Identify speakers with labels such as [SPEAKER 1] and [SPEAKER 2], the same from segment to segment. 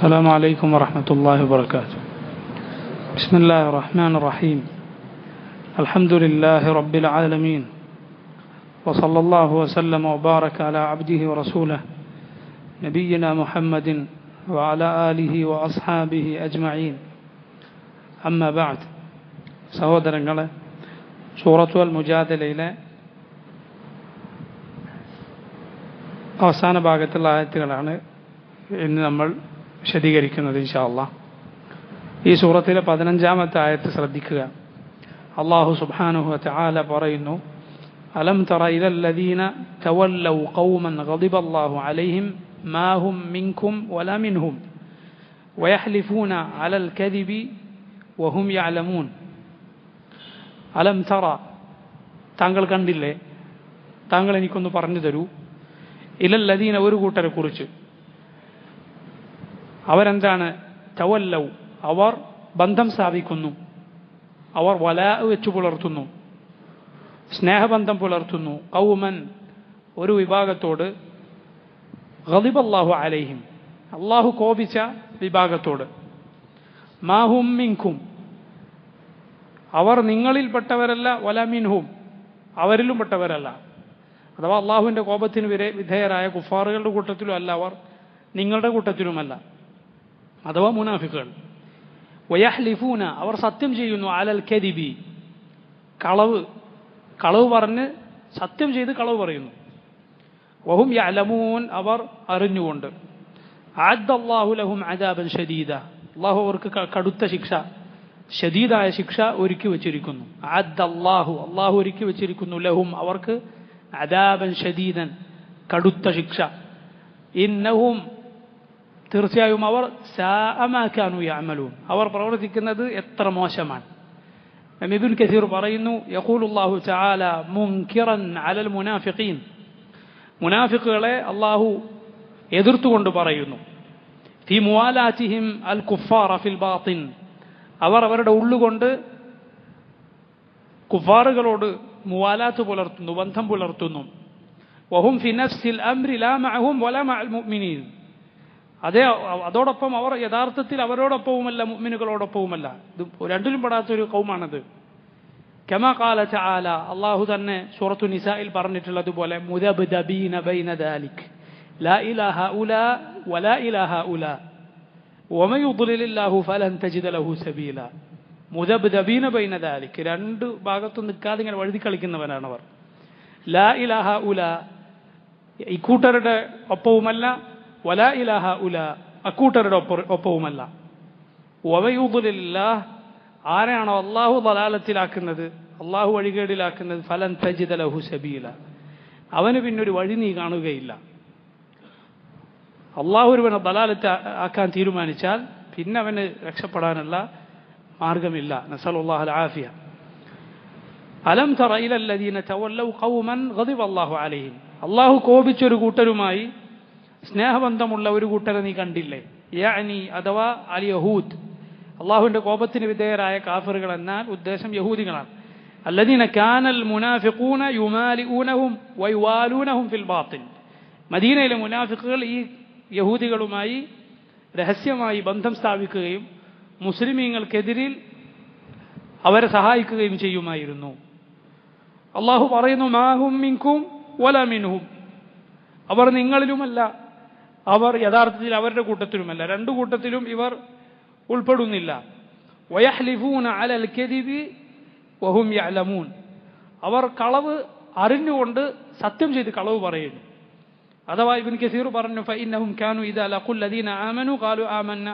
[SPEAKER 1] السلام عليكم ورحمة الله وبركاته. بسم الله الرحمن الرحيم. الحمد لله رب العالمين، وصلى الله وسلم وبارك على عبده ورسوله نبينا محمد وعلى آله وأصحابه أجمعين. أما بعد. സഹോദരങ്ങളെ, സൂറത്തു അൽ മുജാദലയിലെ അവസാന ഭാഗത്തുള്ള ആയത്തുകളാണ് ഇന്ന് നമ്മൾ വിശദീകരിക്കുന്നത് ഇൻഷാ അല്ലാഹ്. ഈ സൂറത്തിലെ 15-ാമത്തെ ആയത്ത് ശ്രദ്ധിക്കുക. അല്ലാഹു സുബ്ഹാനഹു വ തആല പറയുന്നു, അലം തറ ഇലൽ ലദീന തവല്ലൗ ഖൗമൻ ഗളിബല്ലാഹു അലൈഹിം മാ ഹും മിൻകും വലാ മിൻഹും വയഹ്ലിഫൂന അലൽ കദിബി വഹും യഅലമൂൻ. അലം തറ, താങ്കൾ കണ്ടില്ലേ, താങ്കൾ എനിക്കൊന്ന് പറഞ്ഞു തരൂ, ഇലൽ ലദീന, ഒരു കൂട്ടരെ കുറിച്ച്. അവരെന്താണ്? തവല്ലൗ, അവർ ബന്ധം സ്ഥാപിക്കുന്നു, അവർ വലാ വെച്ചു പുലർത്തുന്നു, സ്നേഹബന്ധം പുലർത്തുന്നു. ഖൗമൻ, ഒരു വിഭാഗത്തോട്, ഗളിബല്ലാഹു അലൈഹിം, അള്ളാഹു കോപിച്ച വിഭാഗത്തോട്. മാ ഹും മിൻകും, അവർ നിങ്ങളിൽപ്പെട്ടവരല്ല, വലാ മിൻഹും, അവരിലും പെട്ടവരല്ല. അഥവാ അള്ളാഹുവിൻ്റെ കോപത്തിന് വിധേയരായ കുഫാറുകളുടെ കൂട്ടത്തിലും അല്ല അവർ, നിങ്ങളുടെ കൂട്ടത്തിലുമല്ല. അഥവാ മുനാഫിക്കുകൾ. വയഹ്ലിഫൂന, അവർ സത്യം ചെയ്യുന്നു, അലൽ കദിബി, കളവ് പറഞ്ഞ് സത്യം ചെയ്ത് കളവ് പറയുന്നു. വഹും യഅലമൂൻ, അവർ അറിഞ്ഞുകൊണ്ട്. അഅദ്ദല്ലാഹു ലഹും അദാബൻ ശദീദ, അള്ളാഹു അവർക്ക് കടുത്ത ശിക്ഷ, ശദീദായ ശിക്ഷ ഒരുക്കി വച്ചിരിക്കുന്നു. അഅദ്ദല്ലാഹു, അള്ളാഹു ഒരുക്കി വച്ചിരിക്കുന്നു, ലഹും അവർക്ക്, അദാബൻ ശദീദൻ, കടുത്ത ശിക്ഷ. ഇന്നഹും, തീർച്ചയായും അവർ, സാഅ മാ കാനൂ യഅമലൂൻ, അവർ പ്രവർത്തിക്കുന്നത് എത്ര മോശമാണ്. ഇബ്നു കസീർ പറയുന്നു, യഖൂലുല്ലാഹു തആല മുൻകിറൻ അലൽ മുനാഫിഖീൻ, മുനാഫിഖുകളെ അള്ളാഹു എതിർത്തുകൊണ്ട് പറയുന്നു. ഫീ മുവാലാതിഹിം അൽ കുഫാറ ഫിൽ ബാത്തിൻ, അവർ അവരുടെ ഉള്ളുകൊണ്ട് കുഫാറുകളോട് മുവാലാത്ത് പുലർത്തുന്നു, ബന്ധം പുലർത്തുന്നു. വഹും ഫി നഫ്സിൽ അംരി ലാ മഅഹും വലാ മഅൽ മുഅ്മിനീൻ, അതോടൊപ്പം അവർ യഥാർത്ഥത്തിൽ അവരോടൊപ്പവുമല്ല, മുഅ്മിനുകളോടൊപ്പവുമല്ല. ഇത് രണ്ടിലും പെടാത്തൊരു ഖൗമാണത്. കമാ ഖാല തആല, അല്ലാഹു തന്നെ സൂറത്തു നിസായിൽ പറഞ്ഞിട്ടുള്ളതുപോലെ, മുദബ്ദബീന ബൈന ദാലിക് ലാ ഇലാഹ ഉലാ വലാ ഇലാഹ ഉലാ വമൻ യുദ്ലിലില്ലാഹു ഫലൻ തജിദ ലഹു സബീല. മുദബ്ദബീന ബൈന ദാലിക്, രണ്ട് ഭാഗത്തും നിൽക്കാതെ ഇങ്ങനെ വഴുതി കളിക്കുന്നവരാണ് അവർ. ലാ ഇലാഹ ഉലാ, ഇക്കൂട്ടരുടെ ഒപ്പവുമല്ല, വലാ ഇലാഹ ഉലാ, അക്കൂട്ടരുടെ ഒപ്പവുമല്ല. വമൻ യുദ്ലിലില്ലാഹ്, ആരെയാണോ അള്ളാഹു ദലാലത്തിലാക്കുന്നത്, അള്ളാഹു വഴികേടിലാക്കുന്നത്, ഫലൻ തജിദ ലഹു സബീല, അവന് പിന്നൊരു വഴി നീ കാണുകയില്ല. അള്ളാഹു ഒരുവനെ ദലാലത്ത് ആക്കാൻ തീരുമാനിച്ചാൽ പിന്നെ അവന് രക്ഷപ്പെടാനുള്ള മാർഗമില്ല. നസ്അലുല്ലാഹൽ ആഫിയ. അലം തറ ഇലൽ ലദീന തവല്ലൗ ഖൗമൻ ഗളിബല്ലാഹു അലൈഹിം, അള്ളാഹു കോപിച്ചൊരു കൂട്ടരുമായി സ്നേഹബന്ധമുള്ള ഒരു കൂട്ടരെ നീ കണ്ടില്ലേ? യഅനി, അഥവാ അൽ യഹൂദ്, അള്ളാഹുവിന്റെ കോപത്തിന് വിധേയരായ കാഫിറുകൾ എന്നാൽ ഉദ്ദേശം യഹൂദികളാണ്. അല്ലദീന കാനൽ മുനാഫിഖൂന യുമാലിഊനഹും വയുവാലൂനഹും ഫിൽ ബാത്തിൻ, മദീനയിലെ മുനാഫിഖുകൾ ഈ യഹൂദികളുമായി രഹസ്യമായി ബന്ധം സ്ഥാപിക്കുകയും മുസ്ലിമീങ്ങൾക്കെതിരിൽ അവരെ സഹായിക്കുകയും ചെയ്യുമായിരുന്നു. അള്ളാഹു പറയുന്നു, മാഹും മിൻകും വലാ മിൻഹും, അവർ നിങ്ങളിലുമല്ല, അവർ യഥാർത്ഥത്തിൽ അവരുടെ കൂട്ടത്തിലുമല്ല, രണ്ടു കൂട്ടത്തിലും ഇവർ ഉൾപ്പെടുന്നില്ല. വയഹ്ലിഫൂന അലൽ കദിബി വഹും യഅലമൂൻ, അവർ കളവ് അറിഞ്ഞുകൊണ്ട് സത്യം ചെയ്ത് കളവ് പറയുന്നു. അഥവാ ഇബ്നു കസീർ പറഞ്ഞു, ഫഇന്നഹും കാനൂ ഇദാ ലഖുൽ ലദീന ആമനൂ ഖാലൂ ആമന്ന,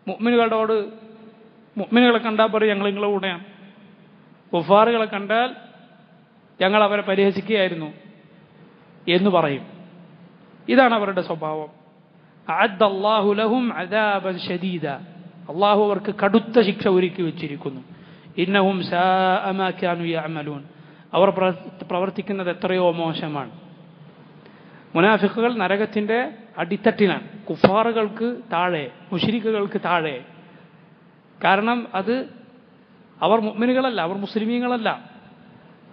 [SPEAKER 1] മുഅ്മിനുകളെ കണ്ടാൽ പറയും ഞങ്ങൾ നിങ്ങളുടെ കൂടെയാണ്, കുഫാറുകളെ കണ്ടാൽ ഞങ്ങൾ അവരെ പരിഹസിക്കുകയായിരുന്നു എന്ന് പറയും. ഇതാണ് അവരുടെ സ്വഭാവം. അഅദ്ദല്ലാഹു ലഹും അദാബൻ ശദീദ, അള്ളാഹു അവർക്ക് കടുത്ത ശിക്ഷ ഒരുക്കി വെച്ചിരിക്കുന്നു. ഇന്നഹും സാഅ മാ കാനൂ യഅമലൂൻ, അവർ പ്രവർത്തിക്കുന്നത് എത്രയോ മോശമാണ്. മുനാഫിഖുകൾ നരകത്തിന്റെ അടിത്തട്ടിലാണ്, കുഫാറുകൾക്ക് താഴെ, മുശ്രിക്കുകൾക്ക് താഴെ. കാരണം അത് അവർ മുഅ്മിനുകളല്ല, അവർ മുസ്ലിമീങ്ങളല്ല.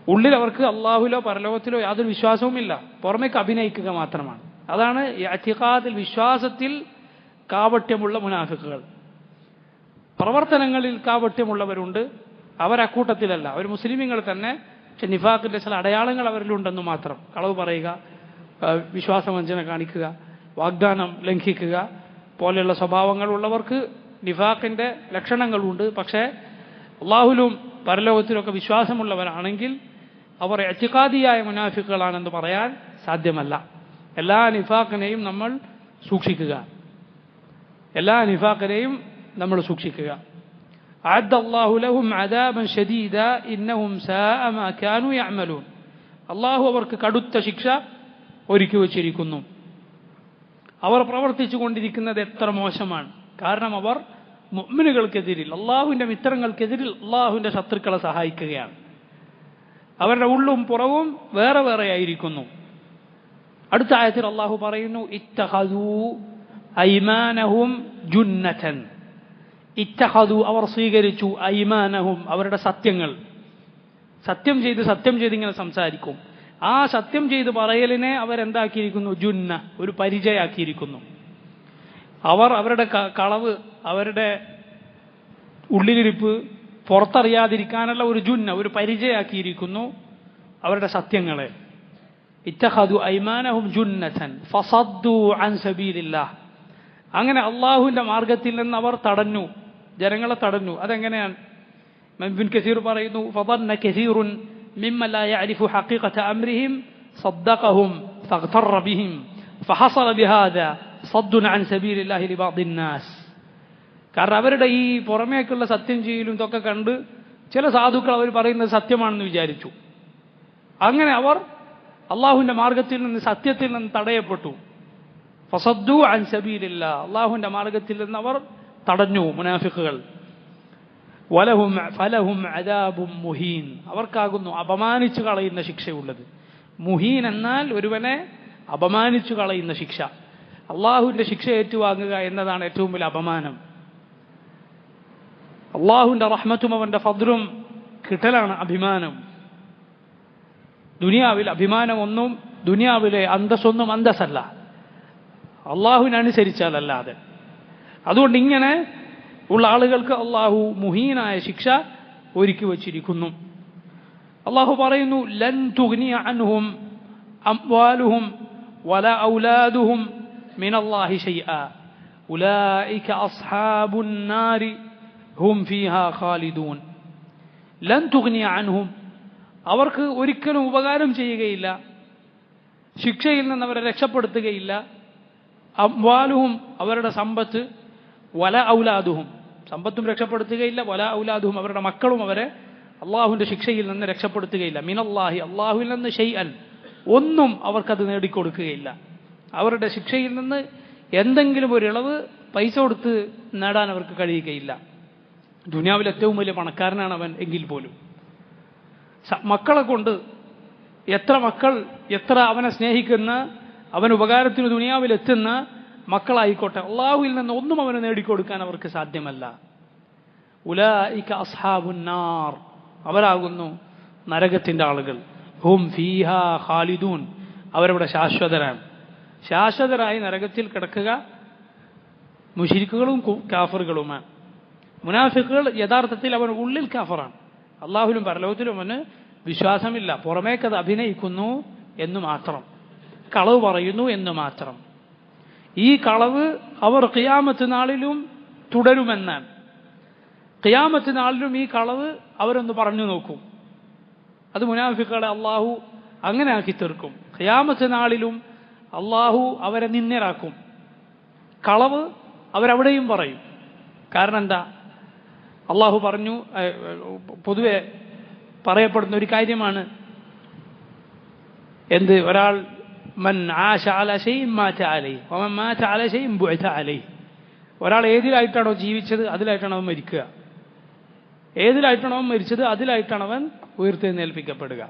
[SPEAKER 1] ഉള്ളിൽ അവർക്ക് അള്ളാഹുലോ പരലോകത്തിലോ യാതൊരു വിശ്വാസവുമില്ല, പുറമേക്ക് അഭിനയിക്കുക മാത്രമാണ്. അതാണ് ഇഅ്തിഖാദിൽ, വിശ്വാസത്തിൽ കാപട്യമുള്ള മുനാഫിക്കുകൾ. പ്രവർത്തനങ്ങളിൽ കാപട്യമുള്ളവരുണ്ട്, അവരക്കൂട്ടത്തിലല്ല, അവർ മുസ്ലിമീങ്ങൾ തന്നെ. പക്ഷെ നിഫാഖിന്റെ ചില അടയാളങ്ങൾ അവരിലുണ്ടെന്ന് മാത്രം. കളവ് പറയുക, വിശ്വാസവഞ്ചന കാണിക്കുക, വാഗ്ദാനം ലംഘിക്കുക പോലെയുള്ള സ്വഭാവങ്ങളുള്ളവർക്ക് നിഫാഖിന്റെ ലക്ഷണങ്ങളുണ്ട്. പക്ഷേ അള്ളാഹുലും പരലോകത്തിലൊക്കെ വിശ്വാസമുള്ളവരാണെങ്കിൽ അവർ ഇഅ്തിഖാദിയായ മുനാഫിക്കുകളാണെന്ന് പറയാൻ സാധ്യമല്ല. എല്ലാ നിഫാഖിനെയും നമ്മൾ സൂക്ഷിക്കുക, എല്ലാ നിഫാഖിനെയും നമ്മൾ സൂക്ഷിക്കുക. അഅദ്ദ അല്ലാഹു ലഹും അദാബൻ ശദീദ ഇന്നഹും സാഅ മാ കാനൂ യഅമലൂൻ. അള്ളാഹു അവർക്ക് കടുത്ത ശിക്ഷ ഒരുക്കി വച്ചിരിക്കുന്നു. അവർ പ്രവർത്തിച്ചു കൊണ്ടിരിക്കുന്നത് എത്ര മോശമാണ്. കാരണം അവർ മുഅ്മിനുകൾക്കെതിരിൽ, അള്ളാഹുവിൻ്റെ മിത്രങ്ങൾക്കെതിരിൽ അള്ളാഹുവിൻ്റെ ശത്രുക്കളെ സഹായിക്കുകയാണ്. അവരുടെ ഉള്ളും പുറവും വേറെ വേറെ ആയിരിക്കുന്നു. അടുത്ത ആയത്തിൽ അള്ളാഹു പറയുന്നു, ഇത്തഖദൂ ഐമാനഹും ജുന്നതൻ. ഇത്തഖദൂ അവർ സ്വീകരിച്ചു, ഐമാനഹും അവരുടെ സത്യങ്ങൾ. സത്യം ചെയ്ത് ഇങ്ങനെ സംസാരിക്കും. ആ സത്യം ചെയ്ത് പറയലിനെ അവരെന്താക്കിയിരിക്കുന്നു? ജുന്ന, ഒരു പരിചയാക്കിയിരിക്കുന്നു. അവർ അവരുടെ കളവ്, അവരുടെ ഉള്ളിലിരിപ്പ് പുറത്തറിയാതിരിക്കാനുള്ള ഒരു ജുന്ന, ഒരു പരിചയാക്കിയിരിക്കുന്നു അവരുടെ സത്യങ്ങളെ. ഇത്തഖദു ഐമാനഹും ജുന്നതൻ ഫസദ്ദു അൻ സബീലില്ലാഹ്. അങ്ങനെ അള്ളാഹുവിൻ്റെ മാർഗത്തിൽ നിന്ന് അവർ തടഞ്ഞു, ജനങ്ങളെ തടഞ്ഞു. അതെങ്ങനെയാണ്? ഇബ്നു കസീർ പറയുന്നു, ഫദന്ന കസീറുൻ മിമ്മൻ ലാ യഅരിഫു ഹഖീഖത അംരിഹിം സദ്ദഖഹും ഫഗ്തറ ബിഹിം ഫഹസല ബിഹാദാ സദ്ദുൻ അൻ സബീലില്ലാഹി ലിബഅദിൻ നാസ്. കാരണം അവരുടെ ഈ പുറമേക്കുള്ള സത്യം ചെയ്യലും ഇതൊക്കെ കണ്ട് ചില സാധുക്കൾ അവർ പറയുന്നത് സത്യമാണെന്ന് വിചാരിച്ചു. അങ്ങനെ അവർ അള്ളാഹുവിൻ്റെ മാർഗത്തിൽ നിന്ന്, സത്യത്തിൽ നിന്ന് തടയപ്പെട്ടു. ഫസദ്ദു അൻ സബീലില്ലാഹ്, അള്ളാഹുവിൻ്റെ മാർഗത്തിൽ നിന്ന് അവർ തടഞ്ഞു മുനാഫിഖുകൾ. ഫലഹും അദാബും മുഹീൻ, അവർക്കാകുന്നു അപമാനിച്ചു കളയുന്ന ശിക്ഷയുള്ളത്. മുഹീൻ എന്നാൽ ഒരുവനെ അപമാനിച്ചു കളയുന്ന ശിക്ഷ. അള്ളാഹുവിൻ്റെ ശിക്ഷ ഏറ്റുവാങ്ങുക എന്നതാണ് ഏറ്റവും വലിയ അപമാനം. അള്ളാഹുവിൻ്റെ റഹ്മത്തും അവൻ്റെ ഫദ്ലും കിട്ടലാണ് അഭിമാനം. ദുനിയാവിൽ അഭിമാനമൊന്നും, ദുനിയാവിലെ അന്തസ്സൊന്നും അന്തസ്സല്ല, അള്ളാഹുവിനനുസരിച്ചാലല്ലാതെ. അതുകൊണ്ട് ഇങ്ങനെ ഉള്ള ആളുകൾക്ക് അള്ളാഹു മുഹീനായ ശിക്ഷ ഒരുക്കി വച്ചിരിക്കുന്നു. അള്ളാഹു പറയുന്നു, ലൻ തുഗ്നിയ അൻഹും അംവാലുഹും വലാ ഔലാദുഹും മിനല്ലാഹി ശൈആ ഉലൈക അസ്ഹാബുൻ നാരി ഹും ഫീഹാ ഖാലിദൂൻ. ലൻ തുഗ്നിയ അൻഹും, അവർക്ക് ഒരിക്കലും ഉപകാരം ചെയ്യുകയില്ല, ശിക്ഷയിൽ നിന്ന് അവരെ രക്ഷപ്പെടുത്തുകയില്ല. അംവാലുഹും, അവരുടെ സമ്പത്ത്, വല ഔലാദുഹും, സമ്പത്തും രക്ഷപ്പെടുത്തുകയില്ല, വല ഔലാദുഹും, അവരുടെ മക്കളും അവരെ അള്ളാഹുവിൻ്റെ ശിക്ഷയിൽ നിന്ന് രക്ഷപ്പെടുത്തുകയില്ല. മിനല്ലാഹി, അള്ളാഹുവിൽ നിന്ന് ഷൈഅൻ, ഒന്നും അവർക്കത് നേടിക്കൊടുക്കുകയില്ല. അവരുടെ ശിക്ഷയിൽ നിന്ന് എന്തെങ്കിലും ഒരു ഇളവ് പൈസ കൊടുത്ത് നേടാൻ അവർക്ക് കഴിയുകയില്ല. ദുനിയാവിൽ ഏറ്റവും വലിയ പണക്കാരനാണ് അവൻ എങ്കിൽ പോലും മക്കളെ കൊണ്ട്, എത്ര മക്കൾ, എത്ര അവനെ സ്നേഹിക്കുന്ന, അവൻ ഉപകാരത്തിന് ദുനിയാവിൽ എത്തുന്ന മക്കളായിക്കോട്ടെ, അള്ളാഹുവിൽ നിന്ന് ഒന്നും അവന് നേടിക്കൊടുക്കാൻ അവർക്ക് സാധ്യമല്ല. ഉലൈക അസ്ഹാബുൻ നാർ, അവരാകുന്നു നരകത്തിൻ്റെ ആളുകൾ. ഹും ഫീഹാ ഖാലിദൂൻ, അവരവിടെ ശാശ്വതരാണ്. ശാശ്വതരായി നരകത്തിൽ കിടക്കുക മുശ്രിക്കുകളും കാഫറുകളുമാണ്. മുനാഫിക്കുകൾ യഥാർത്ഥത്തിൽ അവൻ ഉള്ളിൽ കാഫറാണ്. അള്ളാഹുലും പരലോകത്തിലും അവന് വിശ്വാസമില്ല, പുറമേക്കത് അഭിനയിക്കുന്നു എന്ന് മാത്രം, കളവ് പറയുന്നു എന്ന് മാത്രം. ഈ കളവ് അവർ ഖിയാമത്ത് നാളിലും തുടരുമെന്നാണ്. ഖിയാമത്ത് നാളിലും ഈ കളവ് അവരൊന്ന് പറഞ്ഞു നോക്കും. അത് മുനാഫിക്കുകളെ അള്ളാഹു അങ്ങനെ ആക്കി തീർക്കും. ഖിയാമത്ത് നാളിലും അള്ളാഹു അവരെ നിന്ദ്യരാക്കും. കളവ് അവരവിടെയും പറയും. കാരണം എന്താ? അള്ളാഹു പറഞ്ഞു, പൊതുവെ പറയപ്പെടുന്ന ഒരു കാര്യമാണ് എന്ത്, ഒരാൾ മൻ ആശ അലാ ശൈഇൻ മാത അലൈഹി വമൻ മാത അലാ ശൈഇൻ ബുഇത അലൈഹി. ഒരാൾ ഏതിലായിട്ടാണോ ജീവിച്ചത് അതിലായിട്ടാണ് അവൻ മരിക്കുക, ഏതിലായിട്ടാണോ അവൻ മരിച്ചത് അതിലായിട്ടാണ് അവൻ ഉയർത്തെഴുന്നേൽപ്പിക്കപ്പെടുക.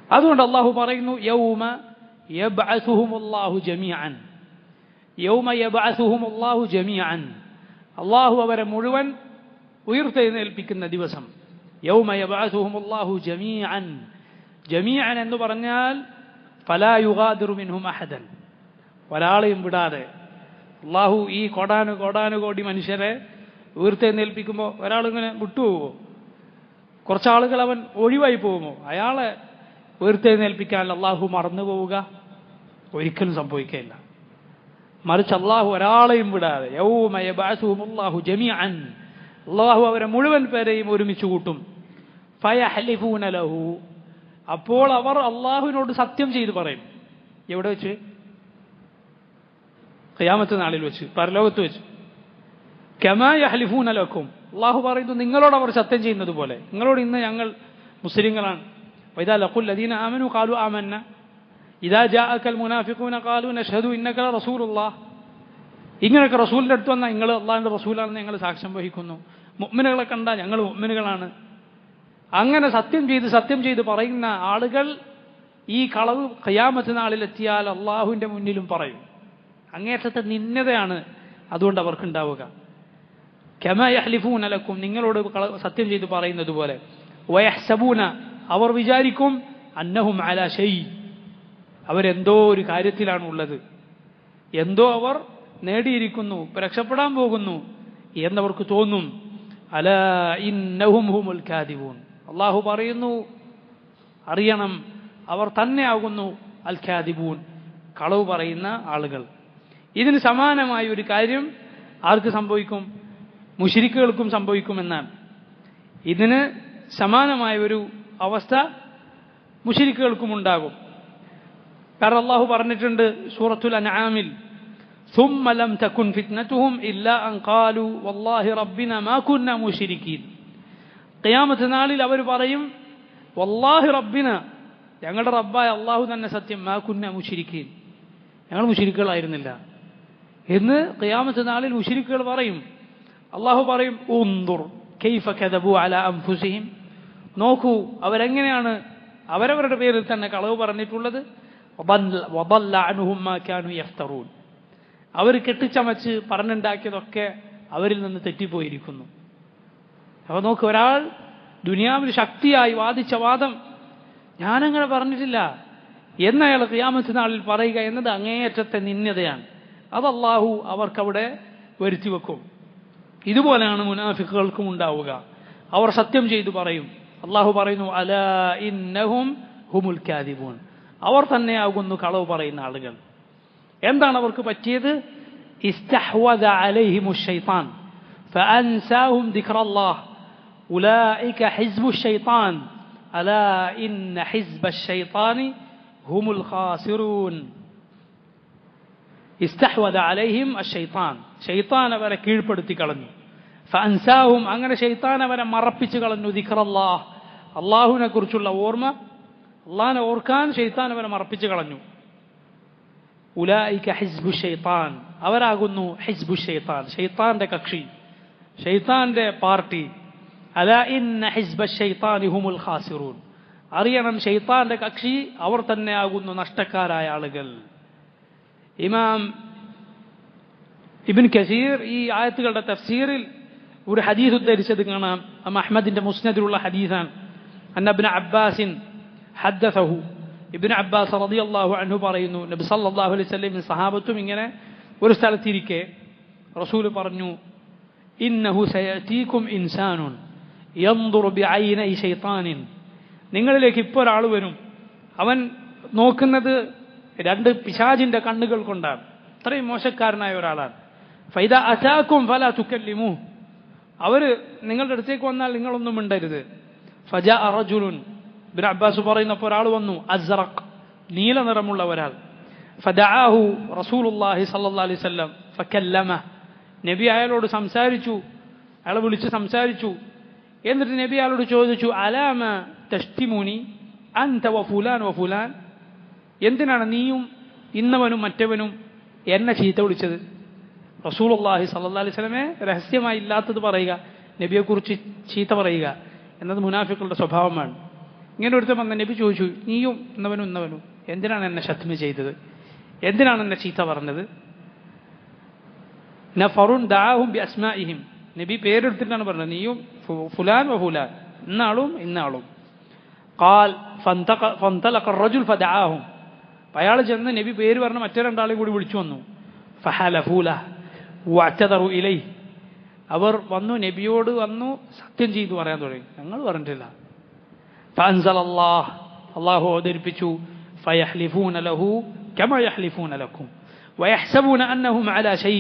[SPEAKER 1] അതുകൊണ്ട് അള്ളാഹു പറയുന്നു, യൗമ യബ്അസുഹുമുല്ലാഹു ജമീഅൻ, യൗമ യബ്അസുഹുമുല്ലാഹു ജമീഅൻ, അള്ളാഹു അവരെ മുഴുവൻ ഉയർത്തെഴുന്നേൽപ്പിക്കുന്ന ദിവസം. യൗമ യബ്അസുഹുമുല്ലാഹു ജമീഅൻ, ജമീഅൻ എന്ന് പറഞ്ഞാൽ ഫലാ യുഗാദിറു മിൻഹും അഹദൻ, ഒരാളെയും വിടാതെ, അള്ളാഹു ഈ കോടാനുകോടി മനുഷ്യരെ ഉയർത്തെഴുന്നേൽപ്പിക്കുമ്പോൾ ഒരാളിങ്ങനെ വിട്ടുപോകുമോ? കുറച്ചാളുകൾ അവൻ ഒഴിവായി പോകുമോ? അയാളെ ഉയർത്തെഴുന്നേൽപ്പിക്കാൻ അള്ളാഹു മറന്നു പോവുക ഒരിക്കലും സംഭവിക്കുകയില്ല. മറിച്ച് അള്ളാഹു ഒരാളെയും വിടാതെ യൗമ യബ്അസുഹുമുല്ലാഹു ജമീഅൻ, അള്ളാഹു അവരെ മുഴുവൻ പേരെയും ഒരുമിച്ച് കൂട്ടും. ഫയഹ്ലിഫൂന ലഹു, അപ്പോൾ അവർ അള്ളാഹുവിനോട് സത്യം ചെയ്ത് പറയും. എവിടെ വെച്ച്? ഖിയാമത്ത് നാളിൽ വെച്ച്, പരലോകത്ത് വെച്ച്. കമാ യഹ്ലിഫൂന ലക്കും, അള്ളാഹു പറയുന്നു നിങ്ങളോട് അവർ സത്യം ചെയ്യുന്നത് പോലെ. നിങ്ങളോട് ഇന്ന് ഞങ്ങൾ മുസ്ലിങ്ങളാണ്. വഇദാ ലഖുൽ ലദീന ആമനു ഖാലു ആമന്ന ഇദാ ജാഅകൽ മുനാഫിഖൂന ഖാലു നശ്ഹദു ഇന്നക റസൂലുള്ളാഹ്. ഇങ്ങനെയൊക്കെ റസൂലിൻ്റെ അടുത്ത് വന്നാൽ നിങ്ങൾ അള്ളാഹിൻ്റെ റസൂലാണെന്ന് ഞങ്ങൾ സാക്ഷ്യം വഹിക്കുന്നു. മുഅ്മിനുകളെ കണ്ടാൽ ഞങ്ങൾ മുഅ്മിനുകളാണ്. അങ്ങനെ സത്യം ചെയ്ത് പറയുന്ന ആളുകൾ ഈ കളവ് ഖിയാമത്ത് നാളിലെത്തിയാൽ അള്ളാഹുവിൻ്റെ മുന്നിലും പറയും. അങ്ങേറ്റത്തെ നിന്ദതയാണ് അതുകൊണ്ട് അവർക്കുണ്ടാവുക. കമാ യഹ്ലിഫൂന ലക്കും, നിങ്ങളോട് സത്യം ചെയ്ത് പറയുന്നത് പോലെ. വയഹ്സബൂന, അവർ വിചാരിക്കും അന്നഹും അലാ ഷൈ, അവരെന്തോ ഒരു കാര്യത്തിലാണ് ഉള്ളത്, എന്തോ അവർ നേടിയിരിക്കുന്നു, രക്ഷപ്പെടാൻ പോകുന്നു എന്നവർക്ക് തോന്നും. അലാ ഇന്നഹും ഹുമുൽ കാദിബൂൻ, അള്ളാഹു പറയുന്നു അറിയണം അവർ തന്നെ ആകുന്നു അൽ കാദിബൂൻ, കളവ് പറയുന്ന ആളുകൾ. ഇതിന് സമാനമായ ഒരു കാര്യം ആർക്ക് സംഭവിക്കും? മുശ്രിക്കുകൾക്കും സംഭവിക്കുമെന്നാണ്. ഇതിന് സമാനമായ ഒരു അവസ്ഥ മുശ്രിക്കുകൾക്കും ഉണ്ടാകും. കാരണം അള്ളാഹു പറഞ്ഞിട്ടുണ്ട് സൂറത്തുൽ അൻആമിൽ, ثم لم تكن فتنتهم إلا أن قالوا والله ربنا ما كنا مشركين. ഖിയാമത്ത് നാളിൽ അവർ പറയും വല്ലാഹി റബ്ബിന, ഞങ്ങളുടെ റബ്ബായ അള്ളാഹു തന്നെ സത്യം, മാ കുന്ന മുശ്രിക്കീൻ, ഞങ്ങൾ മുശ്രിക്കുകളായിരുന്നില്ല എന്ന് ഖിയാമത്ത് നാളിൽ മുശ്രിക്കുകൾ പറയും. അള്ളാഹു പറയും ഉൻദുർ കൈഫ കദബു അലാ അൻഫുസിഹിം, നോക്കൂ അവരെങ്ങനെയാണ് അവരവരുടെ പേരിൽ തന്നെ കളവ് പറഞ്ഞിട്ടുള്ളത്. വദല്ല അൻഹും മാ കാനൂ യഫ്തറൂൻ, അവർ കെട്ടിച്ചമച്ച് പറഞ്ഞുണ്ടാക്കിയതൊക്കെ അവരിൽ നിന്ന് തെറ്റിപ്പോയിരിക്കുന്നു. അപ്പോൾ നോക്ക്, ഒരാൾ ദുനിയാവിൽ ശക്തിയായി വാദിച്ച വാദം ഞാനങ്ങനെ പറഞ്ഞിട്ടില്ല എന്നയാൾ ഖിയാമത്ത് നാളിൽ പറയുക എന്നത് അങ്ങേയറ്റത്തെ നിന്ദതയാണ്. അത് അള്ളാഹു അവർക്കവിടെ വരുത്തി വെക്കും. ഇതുപോലെയാണ് മുനാഫിക്കുകൾക്കും ഉണ്ടാവുക. അവർ സത്യം ചെയ്തു പറയും. അള്ളാഹു പറയുന്നു അലാ ഇന്നഹും ഹുമുൽ കാദിബൂൻ, അവർ തന്നെയാകുന്നു കളവ് പറയുന്ന ആളുകൾ. എന്താണ് അവർക്ക് പറ്റിയത്? ഇസ്തഹ്വദ അലൈഹിമുശ് ശൈത്താൻ ഫഅൻസാഹും ദിക്റല്ലാഹ് ഉലൈക ഹിസ്ബുശ് ശൈത്താൻ അലാ ഇന്ന ഹിസ്ബശ് ശൈത്താനി ഹുമുൽ ഖാസിറൂൻ. ഇസ്തഹ്വദ അലൈഹിം അശ്ശൈത്താൻ, ശൈത്താൻ അവരെ കീഴ്പ്പെടുത്തി കളഞ്ഞു. ഫഅൻസാഹും, അങ്ങനെ ശൈത്താൻ അവരെ മറപ്പിച്ചു കളഞ്ഞു. ദിക്റല്ലാഹ്, അള്ളാഹുവിനെ കുറിച്ചുള്ള ഓർമ്മ, അള്ളാഹിനെ ഓർക്കാൻ ശൈത്താൻ അവരെ മറപ്പിച്ചു കളഞ്ഞു. ഉലൈക ഹിസ്ബു ശൈത്താൻ, അവരാകുന്നു ഹിസ്ബു ശൈത്താൻ, ശൈത്താന്റെ കക്ഷി, ശൈത്താന്റെ പാർട്ടി. അലാ ഇന്ന ഹിസ്ബശ് ശൈത്താനി ഹുമുൽ ഖാസിറൂൻ, അറിയണം ശൈത്താന്റെ കക്ഷി അവർ തന്നെ ആകുന്നു നഷ്ടക്കാരായ ആളുകൾ. ഇമാം ഇബ്ൻ കസീർ ഈ ആയത്തുകളുടെ തഫ്സീറിൽ ഒരു ഹദീസ് ഉദ്ധരിച്ചത് കാണാം. അഹ്മദിന്റെ മുസ്നദിലുള്ള ഹദീസാണ്. അന്ന ഇബ്നു അബ്ബാസിൻ ഹദ്ദസഹു, ഇബ്നു അബ്ബാസ് റളിയല്ലാഹു അൻഹു പറയുന്നു, നബി സല്ലല്ലാഹു അലൈഹി വസല്ലം സഹാബത്തും ഇങ്ങനെ ഒരു സ്ഥലത്തിരിക്കെ റസൂൽ പറഞ്ഞു, ഇന്നഹു സയഅതീകും ഇൻസാനുൻ യൻദുറു ബിഐനൈ ശൈത്താനിൻ, നിങ്ങളിലേക്ക് ഇപ്പോൾ ഒരാൾ വരും, അവൻ നോക്കുന്നത് രണ്ട് പിശാചിന്റെ കണ്ണുകൾ കൊണ്ടാണ്. അത്രയും മോശക്കാരനായ ഒരാളാണ്. ഫൈദാ അതാകും ഫലാ തുകല്ലിമു, അവർ നിങ്ങളുടെ അടുത്തേക്ക് വന്നാൽ നിങ്ങളൊന്നും മിണ്ടരുത്. ഫജാ റജുലുൻ, ഇബ്നു അബ്ബാസ് പറയുന്നപ്പോൾ ഒരാൾ വന്നു, അസ്റഖ്, നീല നിറമുള്ള ഒരാൾ. ഫദഅഹു റസൂലുള്ളാഹി സ്വല്ലല്ലാഹു അലൈഹി വസല്ലം ഫകല്ലമ, നബി അയാളോട് സംസാരിച്ചു, അയാളെ വിളിച്ച് സംസാരിച്ചു. എന്നിട്ട് നബി അയാളോട് ചോദിച്ചു, അലാമ തഷ്തിമുനി അൻത വഫുലാൻ വഫുലാൻ, എന്തിനാണ് നീയും ഇന്നവനും മറ്റവനും എന്നെ ചീത്ത വിളിച്ചത്? റസൂലുള്ളാഹി സ്വല്ലല്ലാഹു അലൈഹി വസല്ലമയെ രഹസ്യമായി ഇല്ലാത്തത് പറയുക, നബിയെക്കുറിച്ച് ചീത്ത പറയുക എന്നത് മുനാഫിക്കുകളുടെ സ്വഭാവമാണ്. ഇങ്ങനെ ഒരുത്തം വന്ന നബി ചോദിച്ചു, നീയും ഇന്നവനും എന്തിനാണ് എന്നെ ശത്മ ചെയ്തത്? എന്തിനാണ് എന്നെ ചീത്ത പറഞ്ഞത്? നഫറുൻ ദഅഹും ബി അസ്മാഇഹിം, നബി പേരെടുത്തിട്ടാണ് പറഞ്ഞത്, നീയും ഫുലാൻ വഫുലാൻ, ഇന്നാളും. ഖാൽ ഫന്തലഖ റജുൽ ഫദഅഹും, അയാൾ ചെന്ന് നബി പേര് പറഞ്ഞ മറ്റേ രണ്ടാളെയും കൂടി വിളിച്ചു വന്നു. ഫഹലഫൂല, വഅ്തദറു ഇലൈഹി, അവർ വന്നു നബിയോട് വന്നു സത്യം ചെയ്തു പറയാൻ തുടങ്ങി. ഞങ്ങൾ പറഞ്ഞിട്ടില്ല. ഫഅൻസലല്ലാഹ്, അല്ലാഹു അവതരിപ്പിച്ചു, ഫയഹ്ലിഫൂന ലഹു കമാ യഹ്ലിഫൂന ലക്കും വയഹ്സബൂന അന്നഹും അലാ ശൈ